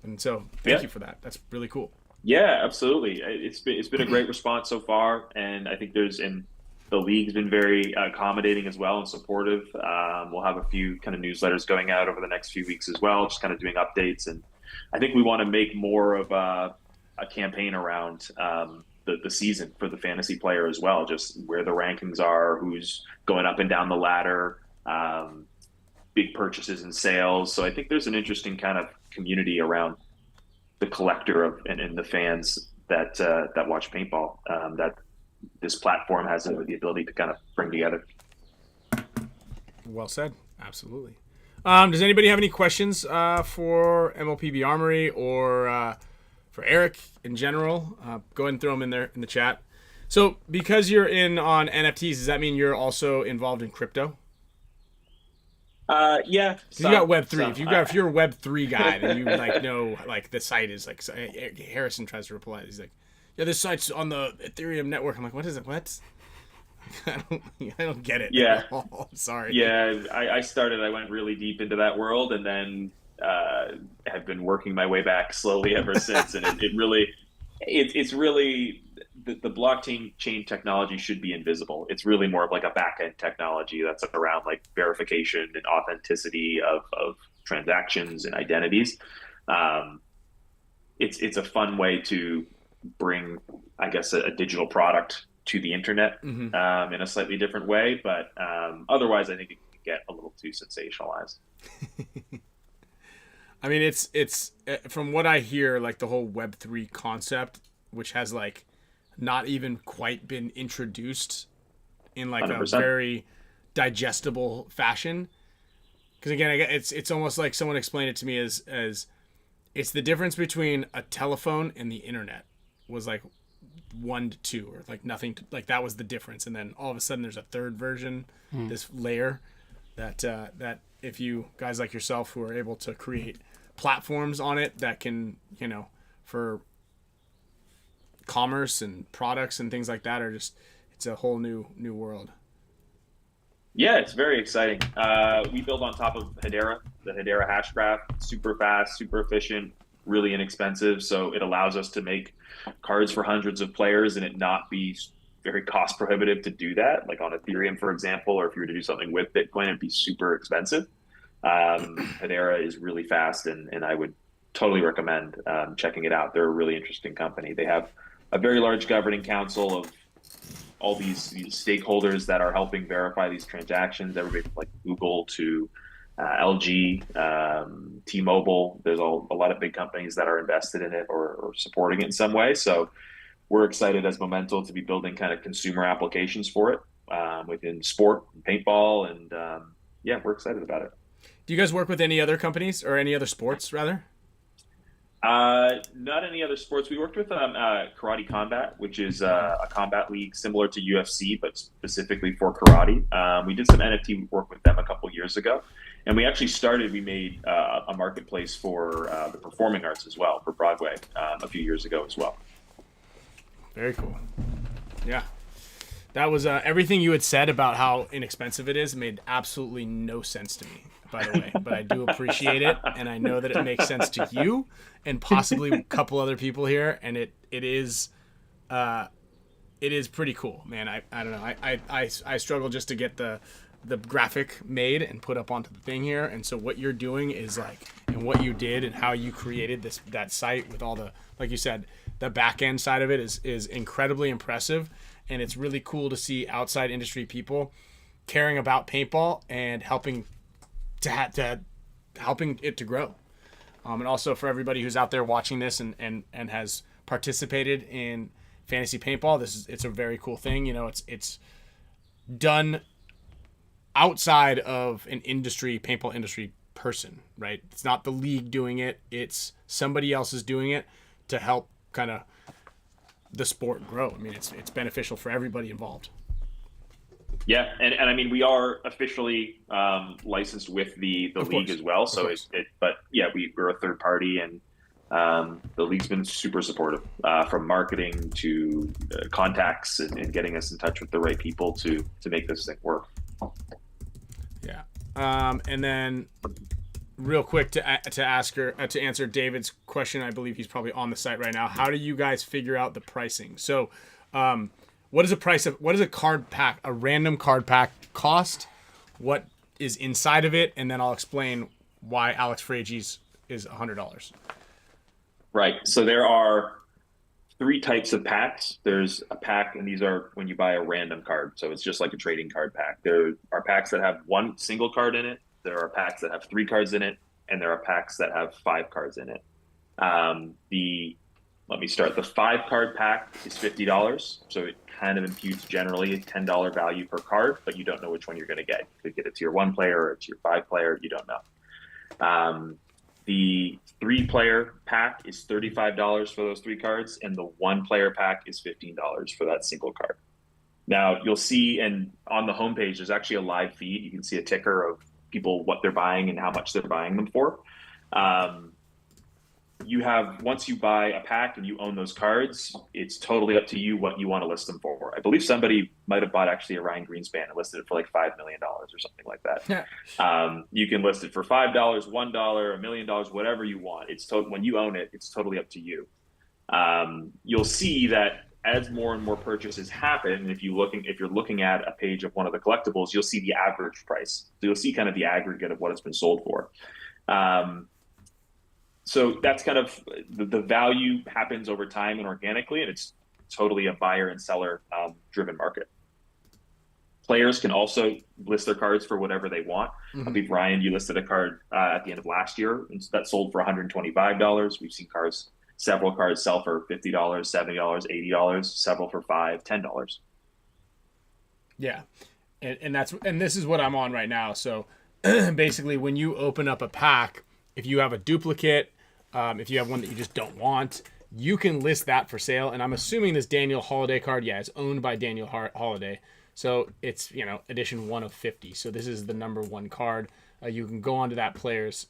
And so thank you for that. That's really cool. Yeah, absolutely. It's been a great response so far, and I think the league's been very accommodating as well and supportive. We'll have a few kind of newsletters going out over the next few weeks as well, just kind of doing updates. And I think we want to make more of a campaign around the season for the fantasy player as well, just where the rankings are, who's going up and down the ladder, big purchases and sales. So I think there's an interesting kind of community around the collector and the fans that watch paintball, that this platform has the ability to kind of bring together. Well said. Absolutely. Does anybody have any questions for MLPB Armory or for Eric in general? Go ahead and throw them in there in the chat. So because you're in on NFTs, does that mean you're also involved in crypto? Yeah. Because you got Web 3. Some. If you're a Web 3 guy, then you like know like the site is like Harrison tries to reply. He's like, yeah, this site's on the Ethereum network. I'm like, what is it? What? I don't get it. Yeah. I'm sorry. Yeah, I went really deep into that world, and then have been working my way back slowly ever since. And it's really the blockchain chain technology should be invisible. It's really more of like a back end technology that's around like verification and authenticity of transactions and identities. It's a fun way to bring, I guess, a digital product to the internet in a slightly different way, but otherwise, I think it can get a little too sensationalized. I mean, it's from what I hear, like the whole Web3 concept, which has like not even quite been introduced in like 100%. a very digestible fashion. Because again, it's almost like someone explained it to me as it's the difference between a telephone and the internet was like 1 to 2, or like nothing to, like that was the difference, and then all of a sudden there's a third version, this layer that if you guys like yourself who are able to create platforms on it that can, you know, for commerce and products and things like that, are just, it's a whole new world. Yeah, it's very exciting. We build on top of Hedera, the Hedera Hashgraph, super fast, super efficient, really inexpensive. So it allows us to make cards for hundreds of players and it not be very cost prohibitive to do that. Like on Ethereum, for example, or if you were to do something with Bitcoin, it'd be super expensive. Hedera is really fast, and I would totally recommend checking it out. They're a really interesting company. They have a very large governing council of all these stakeholders that are helping verify these transactions. Everybody from like Google to LG, T-Mobile. There's a lot of big companies that are invested in it or supporting it in some way. So we're excited as Memento to be building kind of consumer applications for it within sport and paintball. And yeah, we're excited about it. Do you guys work with any other companies or any other sports rather? Not any other sports. We worked with Karate Combat, which is a combat league similar to UFC, but specifically for karate. We did some NFT work with them a couple years ago. And we made a marketplace for the performing arts as well, for Broadway, a few years ago as well. Very cool. Yeah. That was everything you had said about how inexpensive it is made absolutely no sense to me, by the way. But I do appreciate it, and I know that it makes sense to you and possibly a couple other people here, and it is pretty cool, man. I don't know. I struggle just to get the graphic made and put up onto the thing here, and so what you're doing is like, and what you did and how you created that site with all the, like you said, the back end side of it is incredibly impressive. And it's really cool to see outside industry people caring about paintball and helping it to grow. And also for everybody who's out there watching this and has participated in fantasy paintball, it's a very cool thing. You know, it's done outside of an paintball industry person, right? It's not the league doing it. It's somebody else is doing it to help kind of the sport grow. I mean, it's beneficial for everybody involved. Yeah, and I mean, we are officially licensed with the league as well. So but yeah, we're a third party, and the league's been super supportive from marketing to contacts and getting us in touch with the right people to make this thing work. Yeah, and then real quick to answer David's question, I believe he's probably on the site right now. How do you guys figure out the pricing? So, what is a card pack, a random card pack cost? What is inside of it? And then I'll explain why Alex FRAIGE's is $100. Right. So there are 3 types of packs. There's a pack, and these are when you buy a random card. So it's just like a trading card pack. There are packs that have 1 single card in it. There are packs that have 3 cards in it, and there are packs that have 5 cards in it. Let me start. The 5-card pack is $50, so it kind of imputes generally a $10 value per card, but you don't know which one you're going to get. You could get a tier 1 player or a tier 5 player. You don't know. The 3-player pack is $35 for those 3 cards, and the 1-player pack is $15 for that single card. Now, you'll see, and on the homepage, there's actually a live feed. You can see a ticker of people what they're buying and how much they're buying them for. You have, once you buy a pack and you own those cards, it's totally up to you what you want to list them for. I believe somebody might have bought actually a Ryan Greenspan and listed it for like $5 million or something like that. Yeah. You can list it for $5, $1, $1 million, whatever you want. When you own it, it's totally up to you. You'll see that as more and more purchases happen, if you're looking at a page of one of the collectibles, you'll see the average price. So you'll see kind of the aggregate of what it's been sold for. So that's kind of the value happens over time and organically, and it's totally a buyer and seller driven market. Players can also list their cards for whatever they want. I believe, Ryan, you listed a card at the end of last year that sold for $125. We've seen several cards sell for $50, $70, $80, several for $5, $10. Yeah. And this is what I'm on right now. So basically, when you open up a pack, if you have a duplicate, if you have one that you just don't want, you can list that for sale. And I'm assuming this Daniel Holiday card, it's owned by Daniel Holiday. So it's, edition 1 of 50. So this is the number 1 card. You can go onto that player's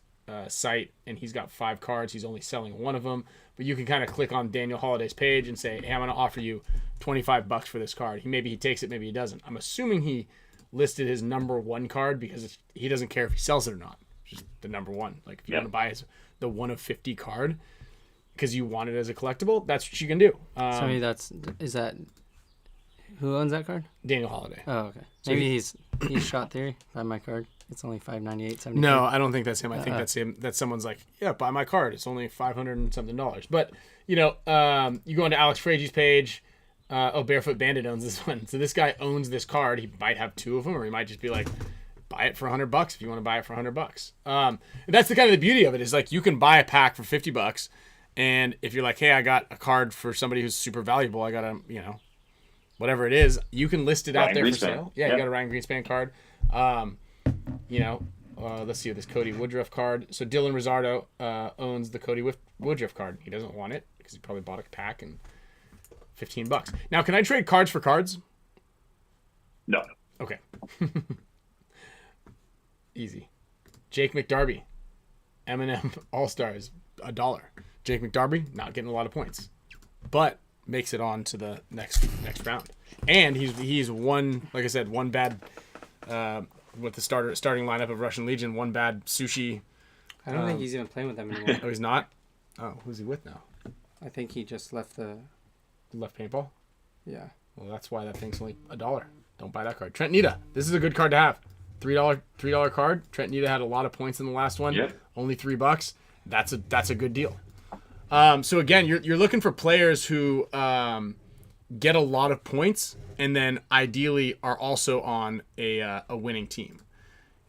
site, and he's got 5 cards. He's only selling 1 of them. But you can kind of click on Daniel Holiday's page and say, hey, I'm going to offer you $25 for this card. Maybe he takes it, maybe he doesn't. I'm assuming he listed his number 1 card because he doesn't care if he sells it or not. Just the number 1. Like if you want to buy the 1 of 50 card because you want it as a collectible, that's what you can do. Is that who owns that card? Daniel Holiday. Oh, okay. So maybe he's shot theory. Buy my card. It's only $598.70. No, I don't think that's him. I think that's him. That someone's like, yeah, buy my card. It's only $500 and something. But you go into Alex FRAIGE's page. Barefoot Bandit owns this one. So this guy owns this card. He might have 2 of them, or he might just be like, buy it for $100 if you want to buy it for $100. And that's the kind of the beauty of it, is like you can buy a pack for $50, and if you're like, hey, I got a card for somebody who's super valuable, I got a whatever it is, you can list it out there for sale. Yeah, you got a Ryan Greenspan card. Let's see this Cody Woodruff card. So Dylan Rosardo owns the Cody Woodruff card. He doesn't want it because he probably bought a pack and $15. Now, can I trade cards for cards? No. Okay. Easy. Jake McDarby, M&M All-Stars, $1. Jake McDarby, not getting a lot of points, but makes it on to the next round. And he's one, like I said, one bad with the starting lineup of Russian Legion, one bad sushi. I don't think he's even playing with them anymore. Oh, he's not? Oh, who's he with now? I think he just left left paintball? Yeah. Well, that's why that thing's only $1. Don't buy that card. Trent Nita. This is a good card to have. $3 card. Trent Nita had a lot of points in the last one. Yep. Only $3. That's a good deal. So again, you're looking for players who get a lot of points and then ideally are also on a winning team.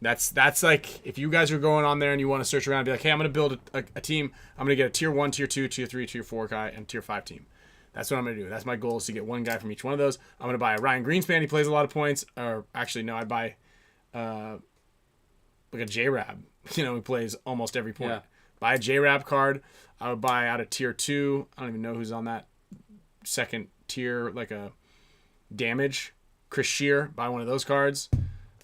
That's like if you guys are going on there and you want to search around and be like, hey, I'm going to build a team. I'm going to get a tier 1, tier 2, tier 3, tier 4 guy, and tier 5 team. That's what I'm going to do. That's my goal, is to get one guy from each one of those. I'm going to buy a Ryan Greenspan. He plays a lot of points. Or actually, no, I'd buy like a J-Rab. He plays almost every point. Yeah. Buy a J-Rab card. I would buy out of tier 2. I don't even know who's on that second tier, like a damage. Chris Shear. Buy one of those cards.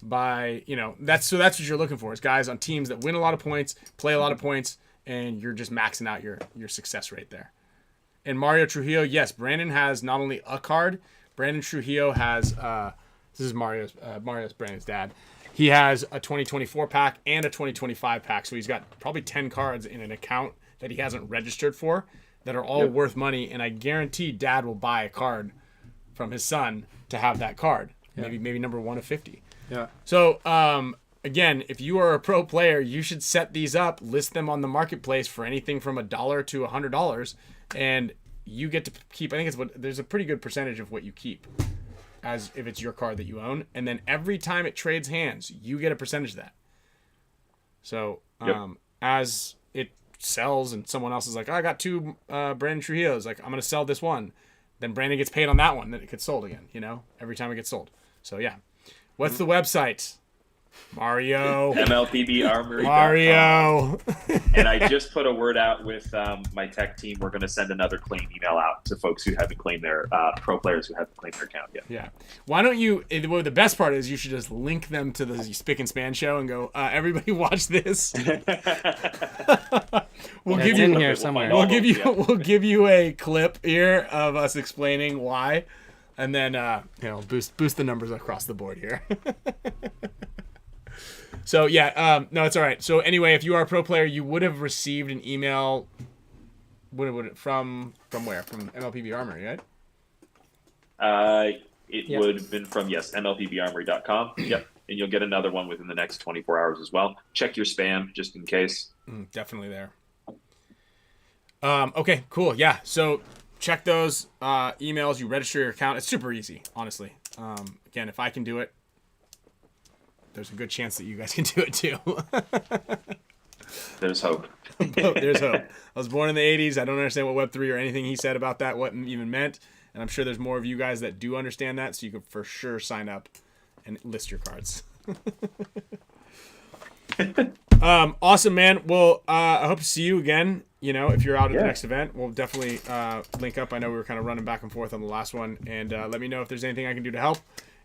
That's what you're looking for, is guys on teams that win a lot of points, play a lot of points, and you're just maxing out your success rate there. And Mario Trujillo, yes, Brandon has not only a card. Brandon Trujillo has this is Mario's Brandon's dad. He has a 2024 pack and a 2025 pack, so he's got probably 10 cards in an account that he hasn't registered for that are all worth money, and I guarantee Dad will buy a card from his son to have that card. Yeah. Maybe number 1 of 50. Yeah. So again, if you are a pro player, you should set these up, list them on the marketplace for anything from $1 to $100, and you get to keep. I think there's a pretty good percentage of what you keep, as if it's your card that you own, and then every time it trades hands, you get a percentage of that. So as it sells and someone else is like, oh, I got 2 Brandon Trujillos, like I'm gonna sell this one, then Brandon gets paid on that one, then it gets sold again. Every time it gets sold. So yeah. What's the website? Mario. MLPB Armory. Mario. And I just put a word out with my tech team. We're going to send another claim email out to folks who haven't claimed their pro players who haven't claimed their account yet. Yeah. Why don't you? Well, the best part is you should just link them to the Spick and Span show and go. Everybody watch this. We'll give you here somewhere. We'll give you a clip here of us explaining why, and then boost the numbers across the board here. So yeah, no, it's all right. So anyway, if you are a pro player, you would have received an email. Would it from where? From MLPB Armory, right? It would have been from MLPBarmory.com. Yep, and you'll get another one within the next 24 hours as well. Check your spam just in case. Definitely there. Okay, cool. Yeah, so check those emails. You register your account. It's super easy, honestly. Again, if I can do it, there's a good chance that you guys can do it too. There's hope. There's hope. I was born in the 80s. I don't understand what Web3 or anything he said about that, what it even meant. And I'm sure there's more of you guys that do understand that, so you can for sure sign up and list your cards. Awesome, man. Well, I hope to see you again. You know, if you're out at the next event, we'll definitely link up. I know we were kind of running back and forth on the last one. And let me know if there's anything I can do to help.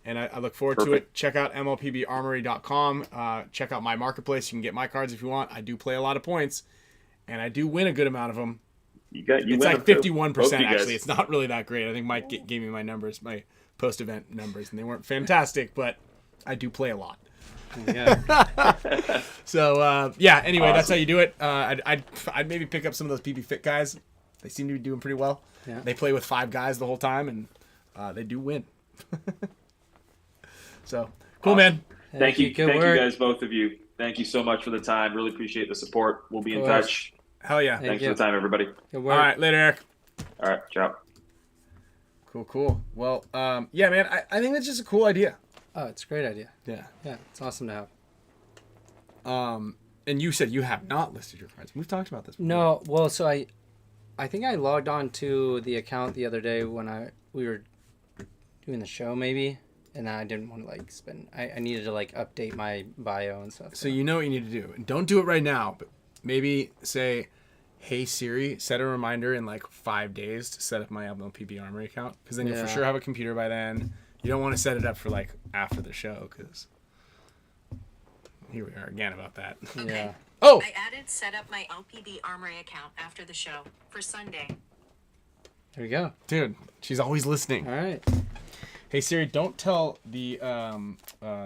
And I look forward to it. Check out MLPBArmory.com. Check out my marketplace. You can get my cards if you want. I do play a lot of points, and I do win a good amount of them. It's like 51% actually. It's not really that great. I think Mike gave me my numbers, my post-event numbers, and they weren't fantastic, but I do play a lot. Yeah. So yeah. Anyway, awesome. That's how you do it. I'd maybe pick up some of those PB Fit guys. They seem to be doing pretty well. Yeah. They play with 5 guys the whole time, and they do win. So cool, awesome. Man. Thank you guys, both of you. Thank you so much for the time. Really appreciate the support. We'll be in touch. Hell yeah. Thanks for the time, everybody. All right, later, Eric. All right, ciao. Cool. Well, yeah, man, I think that's just a cool idea. Oh, it's a great idea. Yeah, it's awesome to have. And you said you have not listed your cards. We've talked about this before. No, well, so I think I logged on to the account the other day when we were doing the show, maybe. And I didn't want to spend. I needed to update my bio and stuff. So you know what you need to do. And don't do it right now, but maybe say, "Hey Siri, set a reminder in 5 days to set up my MLPB Armory account," because then you'll for sure have a computer by then. You don't want to set it up for after the show, because here we are again about that. Yeah. Oh. I added set up my LPB Armory account after the show for Sunday. There we go. Dude, she's always listening. All right. Hey Siri, don't tell the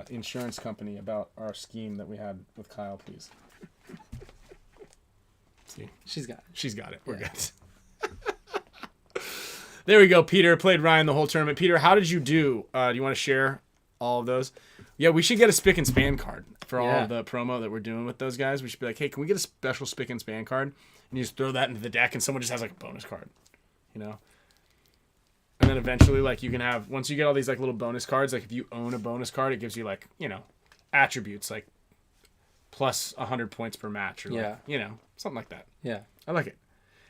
insurance company about our scheme that we had with Kyle, please. See, she's got it. We're good. There we go. Peter played Ryan the whole tournament. Peter, how did you do? Do you want to share all of those? Yeah, we should get a Spick and Span card for all of the promo that we're doing with those guys. We should be like, hey, can we get a special Spick and Span card? And you just throw that into the deck, and someone just has a bonus card, you know. And then eventually, you can have, once you get all these, little bonus cards, if you own a bonus card, it gives you, attributes, plus 100 points per match, or, something like that. Yeah. I like it.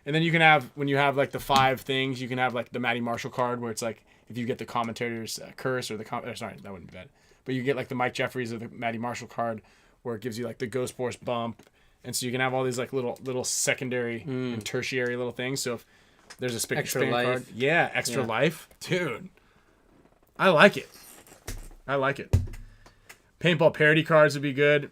And then you can have, when you have, the 5 things, you can have, the Matty Marshall card, where it's, if you get the commentator's curse, or sorry, that wouldn't be bad. But you get, the Mike Jeffries or the Matty Marshall card, where it gives you, the Ghost Force bump. And so you can have all these, little secondary and tertiary little things. So if there's a Spick and Span card. Yeah, extra life. Dude. I like it. Paintball parody cards would be good.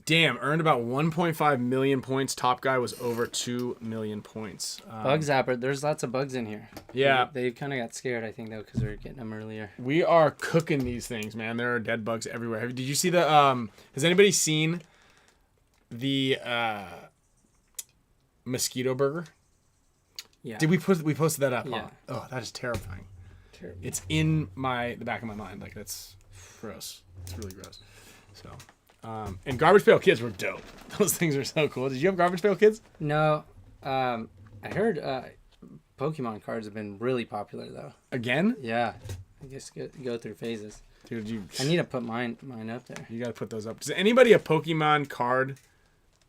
Damn, earned about 1.5 million points. Top guy was over 2 million points. Bug Zapper. There's lots of bugs in here. Yeah. They kind of got scared, I think, though, because we were getting them earlier. We are cooking these things, man. There are dead bugs everywhere. Did you see the... has anybody seen the... mosquito burger? Yeah. We posted that up? Yeah. Huh? Oh, that is terrifying. Terrible. It's in the back of my mind. That's gross. It's really gross. So, and Garbage Pail Kids were dope. Those things are so cool. Did you have Garbage Pail Kids? No. I heard Pokemon cards have been really popular though. Again? Yeah. I guess go through phases. Dude, I need to put mine up there. You got to put those up. Does anybody a Pokemon card?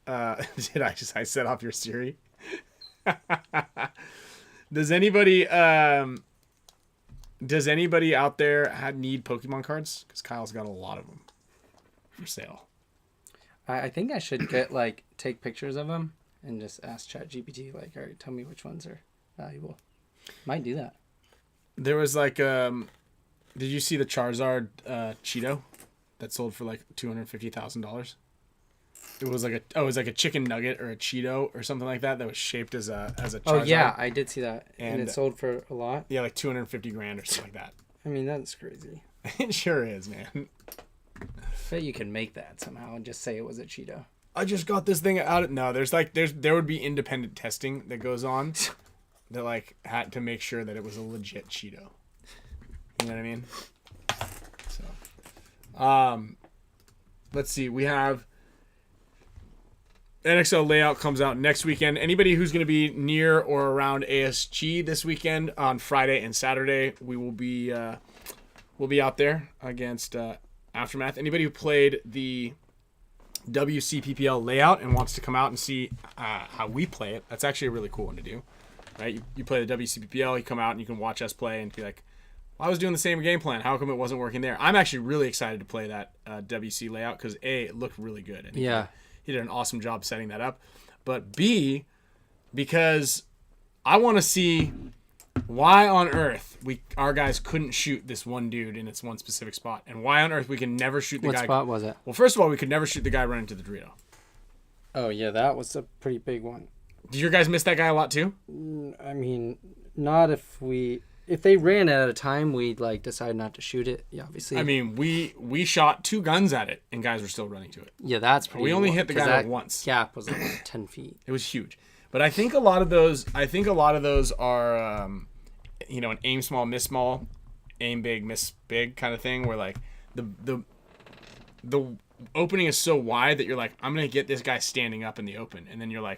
Did I set off your Siri? Does anybody Does anybody out there need Pokemon cards? Because Kyle's got a lot of them for sale. I think I should take pictures of them and just ask ChatGPT, all right, tell me which ones are valuable. Might do that. There was did you see the Charizard Cheeto that sold for $250,000? It was it was like a chicken nugget or a Cheeto or something like that was shaped as a Charizard. Oh yeah, I did see that, and it sold for a lot. Yeah, like $250,000 or something like that. I mean, that's crazy. It sure is, man. Bet you can make that somehow and just say it was a Cheeto. I just got this thing out of... No, there would be independent testing that goes on that had to make sure that it was a legit Cheeto. You know what I mean? So, let's see. We have NXL layout comes out next weekend. Anybody who's going to be near or around ASG this weekend on Friday and Saturday, we'll be out there against Aftermath. Anybody who played the WCPPL layout and wants to come out and see how we play it, that's actually a really cool one to do, right? You play the WCPPL, you come out and you can watch us play and be like, well, I was doing the same game plan. How come it wasn't working there? I'm actually really excited to play that WC layout because A, it looked really good. And he did an awesome job setting that up. But B, because I want to see why on earth our guys couldn't shoot this one dude in its one specific spot, and why on earth we can never shoot the guy. What spot was it? Well, first of all, we could never shoot the guy running to the Dorito. Oh yeah, that was a pretty big one. Did your guys miss that guy a lot too? I mean, not if they ran it at a time, we'd decide not to shoot it. Yeah, obviously. I mean, we shot 2 guns at it, and guys were still running to it. Yeah, that's pretty. We only hit the guy once. Gap was 10 feet. It was huge, but I think a lot of those are, an aim small, miss small, aim big, miss big kind of thing, where the opening is so wide that you're like, I'm gonna get this guy standing up in the open, and then you're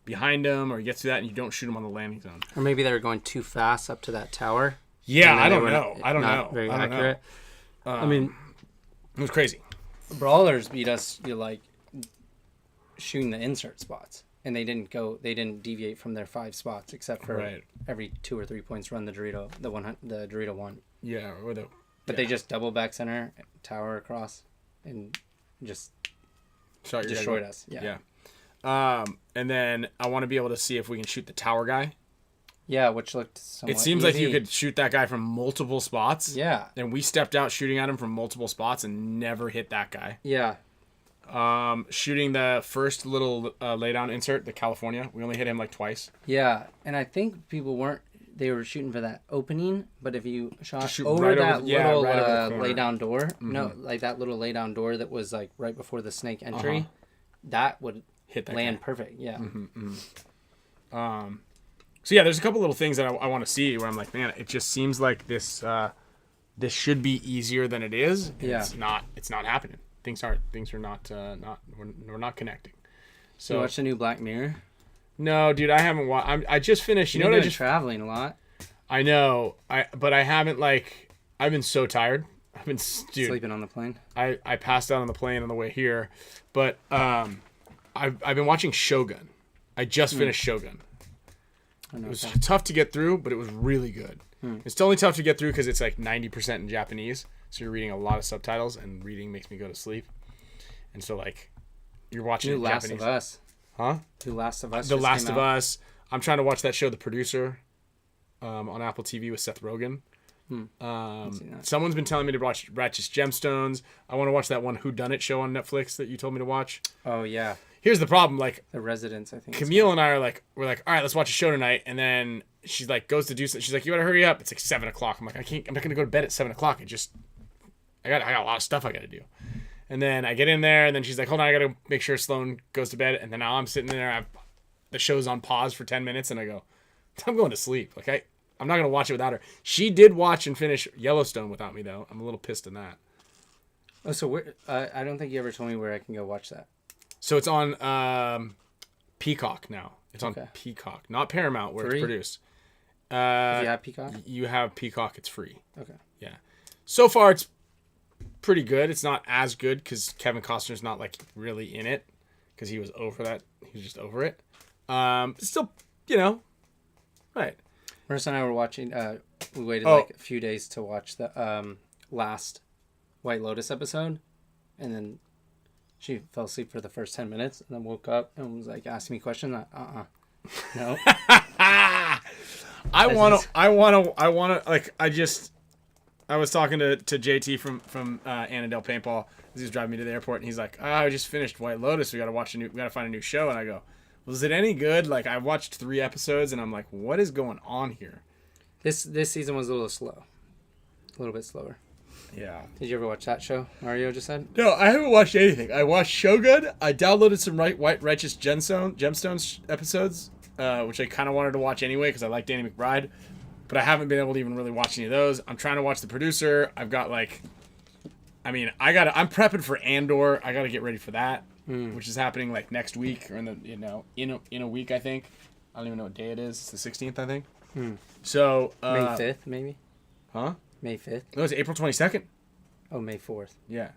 behind him, or you get to that and you don't shoot him on the landing zone. Or maybe they were going too fast up to that tower. Yeah, I don't know. I don't know. Very accurate. I mean, it was crazy. Brawlers beat us. Shooting the insert spots, and they didn't deviate from their 5 spots except for every 2 or 3 points run the Dorito, the Dorito one. Yeah, But they just double back center, tower across, and just destroyed us. Yeah. And then I want to be able to see if we can shoot the tower guy. Yeah, which looked somewhat It seems easy. like you could shoot that guy from multiple spots. Yeah. And we stepped out shooting at him from multiple spots and never hit that guy. Yeah. Shooting the first little laydown insert, the California, we only hit him twice. Yeah, and I think people they were shooting for that opening, but if you shot over right that little laydown door, that little laydown door that was right before the snake entry, that would hit that land guy. perfect. Yeah. So yeah, there's a couple little things that I want to see where I'm like, man, it just seems like this should be easier than it is. And it's not happening. Things are not we're not connecting. So you watched the new Black Mirror? No, dude, I haven't watched. I just finished. You know what? I just traveling a lot. I know. But I haven't I've been so tired. I've been sleeping on the plane. I passed out on the plane on the way here, but I've been watching Shogun. I just finished Shogun. It was tough to get through, but it was really good. It's only tough to get through because it's 90% in Japanese, so you're reading a lot of subtitles, and reading makes me go to sleep. And so you're watching it in Last Japanese. of Us. Huh? The Last of Us. The Last of Us. I'm trying to watch that show, The Producer, on Apple TV with Seth Rogen. Someone's been telling me to watch Righteous Gemstones. I want to watch that one Whodunit show on Netflix that you told me to watch. Oh yeah. Here's the problem, The Residents, I think. Camille and I are we're all right, let's watch a show tonight, and then she's goes to do something. She's like, you gotta hurry up. It's 7:00. I'm like, I'm not gonna go to bed at 7:00. I got a lot of stuff I gotta do. And then I get in there, and then she's like, hold on, I gotta make sure Sloan goes to bed. And then now I'm sitting there, the show's on pause for 10 minutes, and I go, I'm going to sleep. I'm not gonna watch it without her. She did watch and finish Yellowstone without me though. I'm a little pissed in that. Oh, so I don't think you ever told me where I can go watch that. So it's on Peacock now. It's on Peacock, not Paramount where Free? It's produced. If you have Peacock? You have Peacock. It's free. Okay. Yeah. So far, it's pretty good. It's not as good because Kevin Costner's not really in it because he was over that. He was just over it. Still, right. Marissa and I were watching we waited like a few days to watch the last White Lotus episode, and then she fell asleep for the first 10 minutes, and then woke up and was like asking me questions. No. I was talking to JT from Annandale Paintball as he was driving me to the airport, and he's like, I just finished White Lotus. We gotta find a new show. And I go, was it any good? Like, I watched 3 episodes, and I'm like, what is going on here? This season was a little slow, a little bit slower. Yeah. Did you ever watch that show Mario just said? No, I haven't watched anything. I watched Shogun. I downloaded some White Righteous Gemstones episodes, which I kind of wanted to watch anyway because I like Danny McBride, but I haven't been able to even really watch any of those. I'm trying to watch The Producer. I've got I'm prepping for Andor. I got to get ready for that, which is happening like next week or in a week, I think. I don't even know what day it is. It's the 16th, I think. So May 5th, maybe. Huh? May 5th. No, it's April 22nd. Oh, May 4th. Yeah.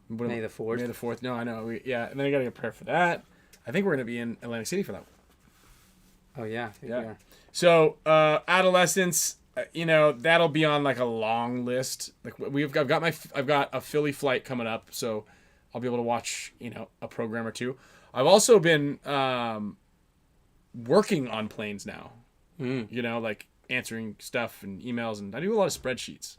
May the 4th. May the 4th. No, I know. And then I got to get prepared for that. I think we're going to be in Atlantic City for that. Oh, yeah. Yeah. So, adolescence, that'll be on like a long list. Like I've got a Philly flight coming up, so I'll be able to watch, a program or two. I've also been working on planes now. Like answering stuff and emails, and I do a lot of spreadsheets,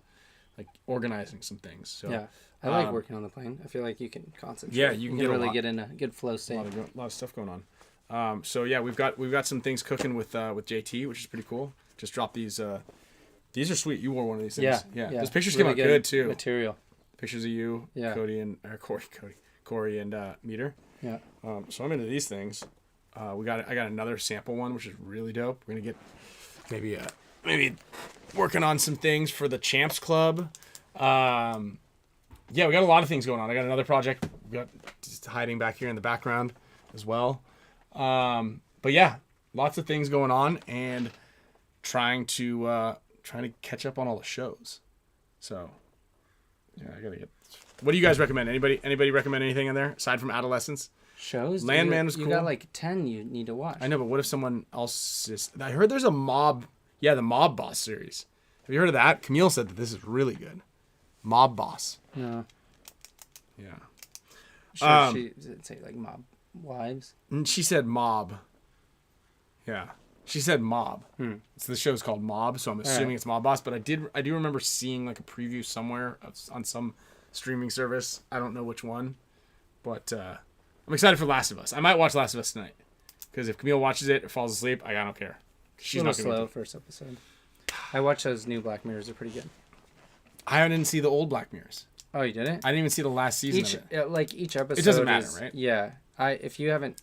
like organizing some things. So yeah, I like working on the plane. I feel like you can concentrate. Yeah, you can really get in a good flow state. A lot of stuff going on. So yeah, we've got some things cooking with JT, which is pretty cool. Just dropped these. These are sweet. You wore one of these things. Yeah. Those pictures really came out good too. Material. Pictures of you, Corey and Meter. Yeah. So I'm into these things. I got another sample one, which is really dope. We're gonna get maybe working on some things for the Champs Club. We got a lot of things going on. I got another project. We got just hiding back here in the background as well. But yeah, lots of things going on and trying to catch up on all the shows. So yeah, I gotta get. What do you guys recommend? Anybody recommend anything in there aside from Adolescence? Shows? Landman was cool. You got like 10 you need to watch. I know, but what if someone else is... I heard there's a Mob... Yeah, the Mob Boss series. Have you heard of that? Camille said that this is really good. Mob Boss. No. Yeah. Sure, she did say like Mob Wives. And she said Mob. Yeah. She said Mob. So the show's called Mob, so I'm assuming it's Mob Boss. But I do remember seeing like a preview somewhere on some streaming service. I don't know which one. But... I'm excited for Last of Us. I might watch Last of Us tonight. Because if Camille watches it or falls asleep, I don't care. She's not slow first episode. I watched those new Black Mirrors. They're pretty good. I didn't see the old Black Mirrors. Oh, you didn't? I didn't even see the last season of it. Each episode it doesn't matter, right? Yeah. If you haven't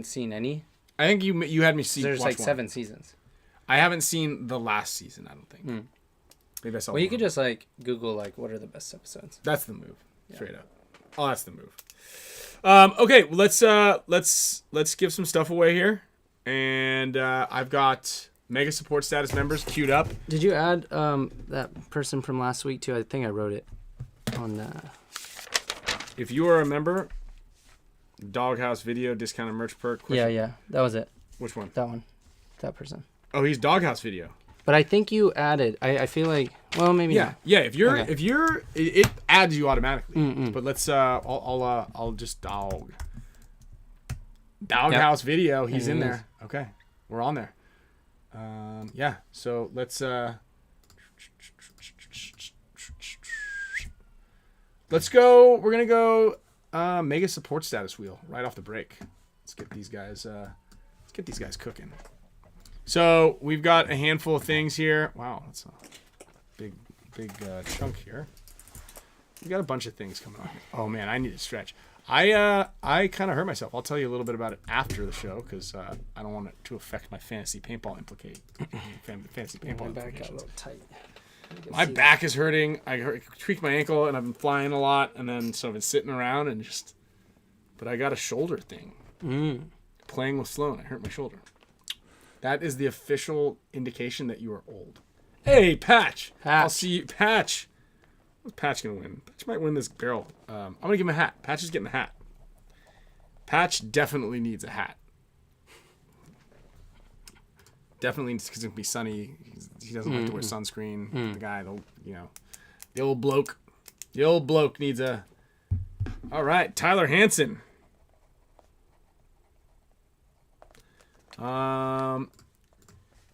seen any. I think you had me see. There's like 7 one. seasons. I haven't seen the last season, I don't think. Maybe I saw Well, you could just like Google like what are the best episodes. That's the move. Straight up. Oh, that's the move. Okay, let's give some stuff away here, and I've got mega support status members queued up. Did you add that person from last week too? I think I wrote it on. If you are a member, Doghouse Video discounted merch perk. Yeah, that was it. Which one? That one, that person. Oh, he's Doghouse Video. But I think you added. I feel like. Well, maybe. Yeah, not. yeah. If you're, it adds you automatically. But let's. I'll just Doghouse Video. He's in there. Okay, we're on there. Yeah. So let's. Let's go. We're gonna go. Mega support status wheel right off the break. Let's get these guys. Let's get these guys cooking. So we've got a handful of things here. Wow, that's a big chunk here. We got a bunch of things coming on. Oh man, I need to stretch. I kind of hurt myself. I'll tell you a little bit about it after the show because I don't want it to affect my fantasy paintball fantasy paintball. My back got a little tight. My back is hurting. I tweaked my ankle and I've been flying a lot, and then so I've been sitting around and just. But I got a shoulder thing. Playing with Sloan, I hurt my shoulder. That is the official indication that you are old. Hey, Patch. I'll see you. Patch. What's Patch going to win? Patch might win this barrel. I'm going to give him a hat. Patch is getting a hat. Patch definitely needs a hat. Definitely because it's gonna be sunny. He doesn't like to wear sunscreen. The guy, the old bloke. The old bloke needs a. All right, Tyler Hansen.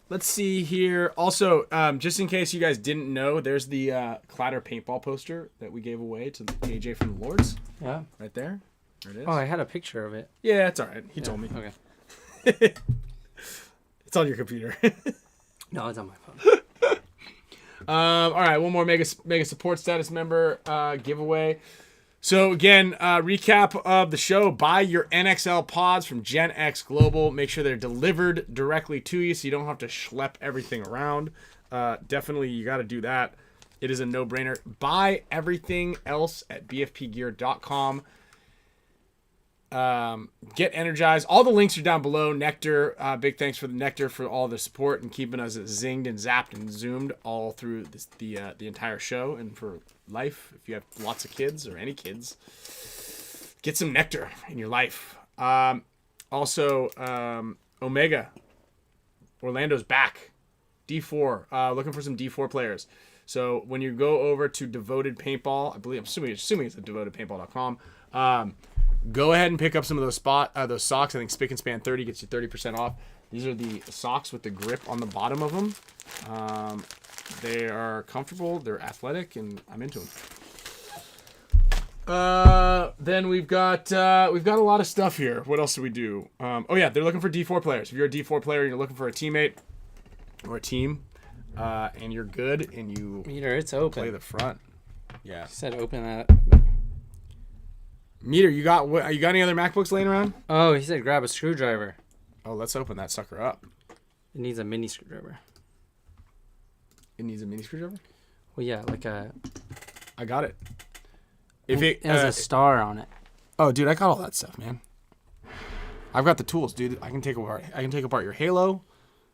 Let's see here. Also, just in case you guys didn't know, there's the Clatter paintball poster that we gave away to AJ from the Lords. Yeah. Right there. There it is. Oh, I had a picture of it. Yeah, it's all right. He told me. Okay. It's on your computer. No, it's on my phone. All right, one more mega support status member giveaway. So again, recap of the show. Buy your NXL pods from Gen X Global. Make sure they're delivered directly to you so you don't have to schlep everything around. Definitely, you got to do that. It is a no-brainer. Buy everything else at bfpgear.com. Get energized. All the links are down below. NECTR, big thanks for the NECTR for all the support and keeping us zinged and zapped and zoomed all through the entire show and for life. If you have lots of kids or any kids, get some NECTR in your life. Also, Omega, Orlando's back. D4, looking for some D4 players. So when you go over to Devoted Paintball, I'm assuming it's at devotedpaintball.com. Go ahead and pick up some of those socks. I think Spick and Span 30 gets you 30% off. These are the socks with the grip on the bottom of them. They are comfortable, they're athletic, and I'm into them. Then we've got a lot of stuff here. What else do we do? Oh yeah, they're looking for D4 players. If you're a D4 player and you're looking for a teammate or a team, and you're good and you Meter, it's open. play the front. Yeah. She said open that. Meter, you got any other MacBooks laying around? Oh, he said grab a screwdriver. Oh, let's open that sucker up. It needs a mini screwdriver. It needs a mini screwdriver? Well, yeah, like a... I got it. If it has a star on it. Oh, dude, I got all that stuff, man. I've got the tools, dude. I can take apart your Halo.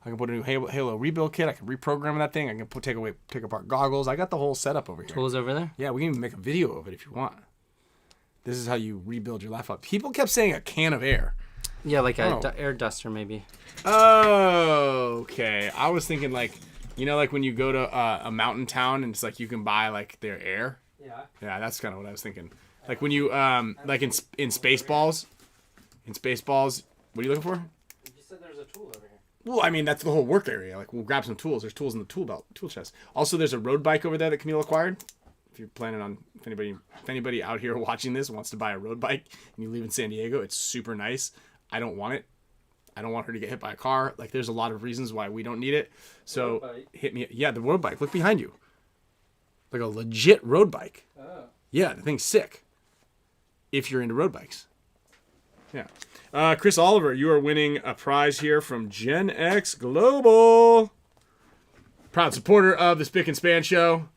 I can put a new Halo rebuild kit. I can reprogram that thing. I can take apart goggles. I got the whole setup over here. Tools over there? Yeah, we can even make a video of it if you want. This is how you rebuild your laptop. People kept saying a can of air. Yeah, like a air duster maybe. Oh, okay. I was thinking like when you go to a mountain town and it's like you can buy like their air. Yeah. Yeah, that's kind of what I was thinking. Like when you like in Spaceballs. In Spaceballs, what are you looking for? You said there's a tool over here. Well, I mean that's the whole work area. Like we'll grab some tools. There's tools in the tool chest. Also, there's a road bike over there that Camille acquired. If you're planning on, if anybody out here watching this wants to buy a road bike and you live in San Diego, it's super nice. I don't want it. I don't want her to get hit by a car. Like there's a lot of reasons why we don't need it. So hit me. Yeah, the road bike. Look behind you. Like a legit road bike. Oh. Yeah, the thing's sick. If you're into road bikes. Yeah. Chris Oliver, you are winning a prize here from Gen X Global. Proud supporter of the Spick and Span Show.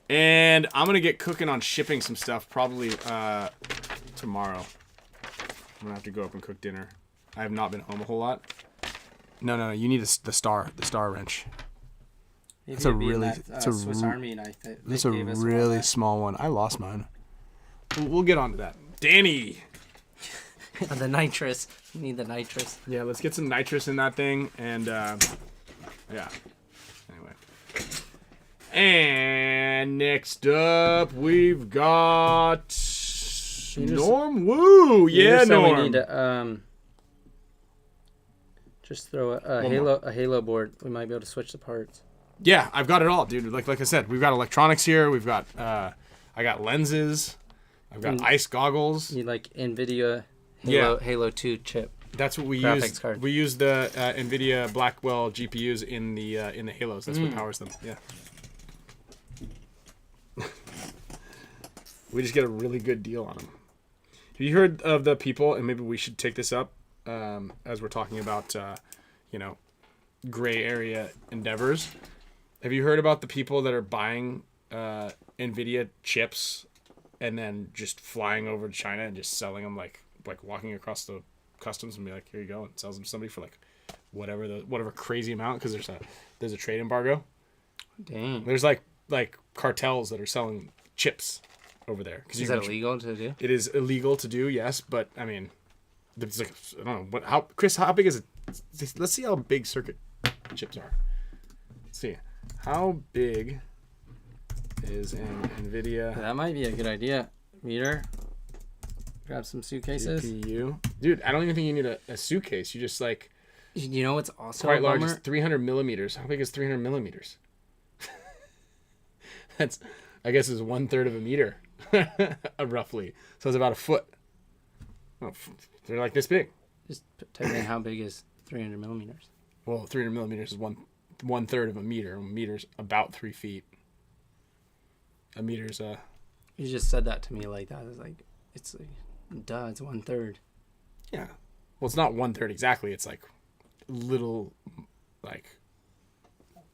And I'm going to get cooking on shipping some stuff probably tomorrow. I'm going to have to go up and cook dinner. I have not been home a whole lot. No. You need the star wrench. It's a really Swiss Army knife. It's a really small one. I lost mine. We'll get on to that. Danny. The nitrous. You need the nitrous. Yeah, let's get some nitrous in that thing. And yeah. Anyway. And next up, we've got Norm Woo. Yeah, Norm. We need to just throw a Halo board. We might be able to switch the parts. Yeah, I've got it all, dude. Like I said, we've got electronics here. We've got I got lenses. I've got ice goggles. You need like NVIDIA Halo 2 chip. That's what we graphics use. card. We use the NVIDIA Blackwell GPUs in the Halos. That's what powers them. Yeah. We just get a really good deal on them. Have you heard of the people, and maybe we should take this up as we're talking about, gray area endeavors. Have you heard about the people that are buying NVIDIA chips and then just flying over to China and just selling them like walking across the customs and be like, here you go, and sells them to somebody for like whatever crazy amount because there's a trade embargo. Dang. There's like cartels that are selling chips over there. Is that illegal to do? It is illegal to do, yes, but I mean, it's like I don't know Chris, how big is let's see how big circuit chips are. Let's see. How big is an NVIDIA That might be a good idea. Meter. Grab some suitcases. GPU? Dude, I don't even think you need a suitcase. You just like You know what's also quite a large. bummer? It's 300 millimeters. How big is 300 millimeters? That's, I guess, is 1/3 of a meter, roughly. So it's about a foot. Oh, they're like this big. Just type in how big is 300 millimeters. Well, 300 millimeters is 1/3 of a meter. A meter's about 3 feet. A meter's You just said that to me like that. It's like, it's 1/3. yeah. Well, it's not 1/3 exactly. It's like little, like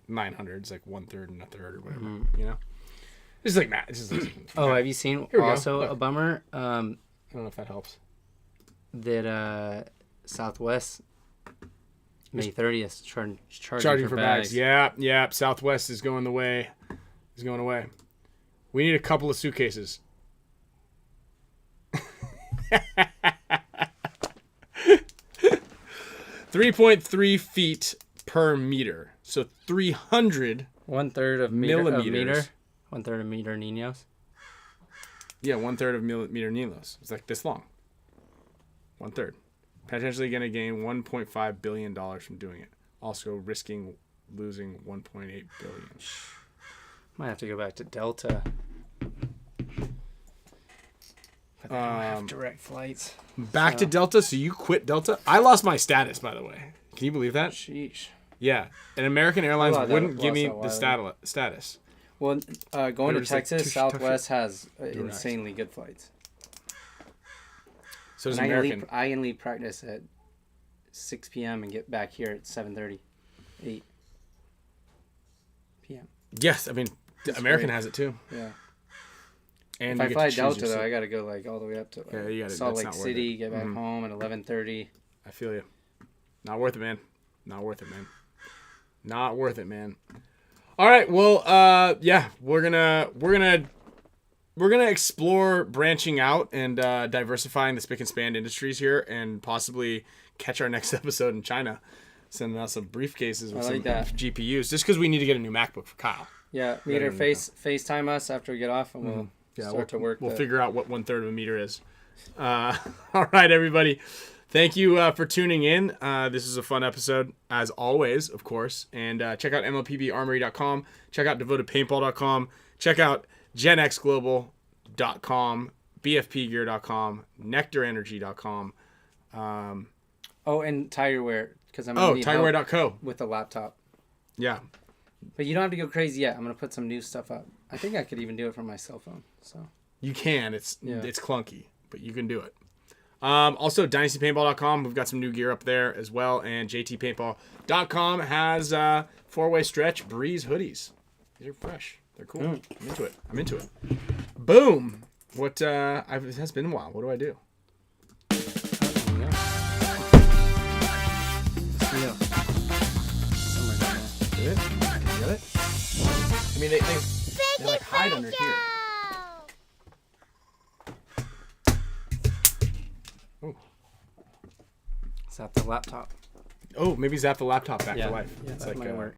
900. It's like 1/3 and a third or whatever. You know. It's just like math. It's just like, Oh, have you seen Here we go. also Look. a bummer? I don't know if that helps. That Southwest May 30th Charging for bags. Yeah. Southwest is going away. We need a couple of suitcases. 3.3 feet per meter. So 300. 1/3 of Millimeters. 1/3 of meter Ninos. Yeah, 1/3 of meter Nilos. It's like this long. 1/3. Potentially going to gain $1.5 billion from doing it. Also risking losing $1.8 billion. Might have to go back to Delta. But they don't have direct flights. Back to Delta. So you quit Delta? I lost my status, by the way. Can you believe that? Sheesh. Yeah. And American Airlines Well, wouldn't that give me lost the that status. Well, going But to it was like Texas, tush, Southwest has Direct. insanely good flights. So does And American. I can leave practice at 6 p.m. and get back here at 7:30, 8 p.m. Yes, I mean, American great. has it too. Yeah. And If I you get fly to choose Delta, your though, seat. I got to go like all the way up to like, Yeah, you gotta- Salt that's Lake not worth City, it. get back home at 11:30. I feel you. Not worth it, man. Not worth it, man. Not worth it, man. All right, well, yeah, we're gonna explore branching out and diversifying the spick and span industries here, and possibly catch our next episode in China, sending out some briefcases with I like some that. GPUs, just because we need to get a new MacBook for Kyle. Yeah, meter FaceTime us after we get off, and we'll start to work. We'll figure out what 1/3 of a meter is. All right, everybody. Thank you for tuning in. This is a fun episode, as always, of course. And check out MLPBArmory.com. Check out DevotedPaintball.com. Check out GenXGlobal.com, BFPGear.com, NECTREnergy.com. Oh, and Tigerwear, because I'm Tigerwear.co. with the laptop. Yeah. But you don't have to go crazy yet. I'm gonna put some new stuff up. I think I could even do it from my cell phone. So You can. It's Yeah. clunky, but you can do it. Also, dynastynpaintball.com. We've got some new gear up there as well. And jtpaintball.com has 4-way stretch Breeze hoodies. These are fresh. They're cool. I'm into it. Boom. It has been a while. What do I do? Did it? Did you get it? I mean, they like hide under here. Zap the laptop. Oh, maybe zap the laptop back to life. Yeah, It's that like might work.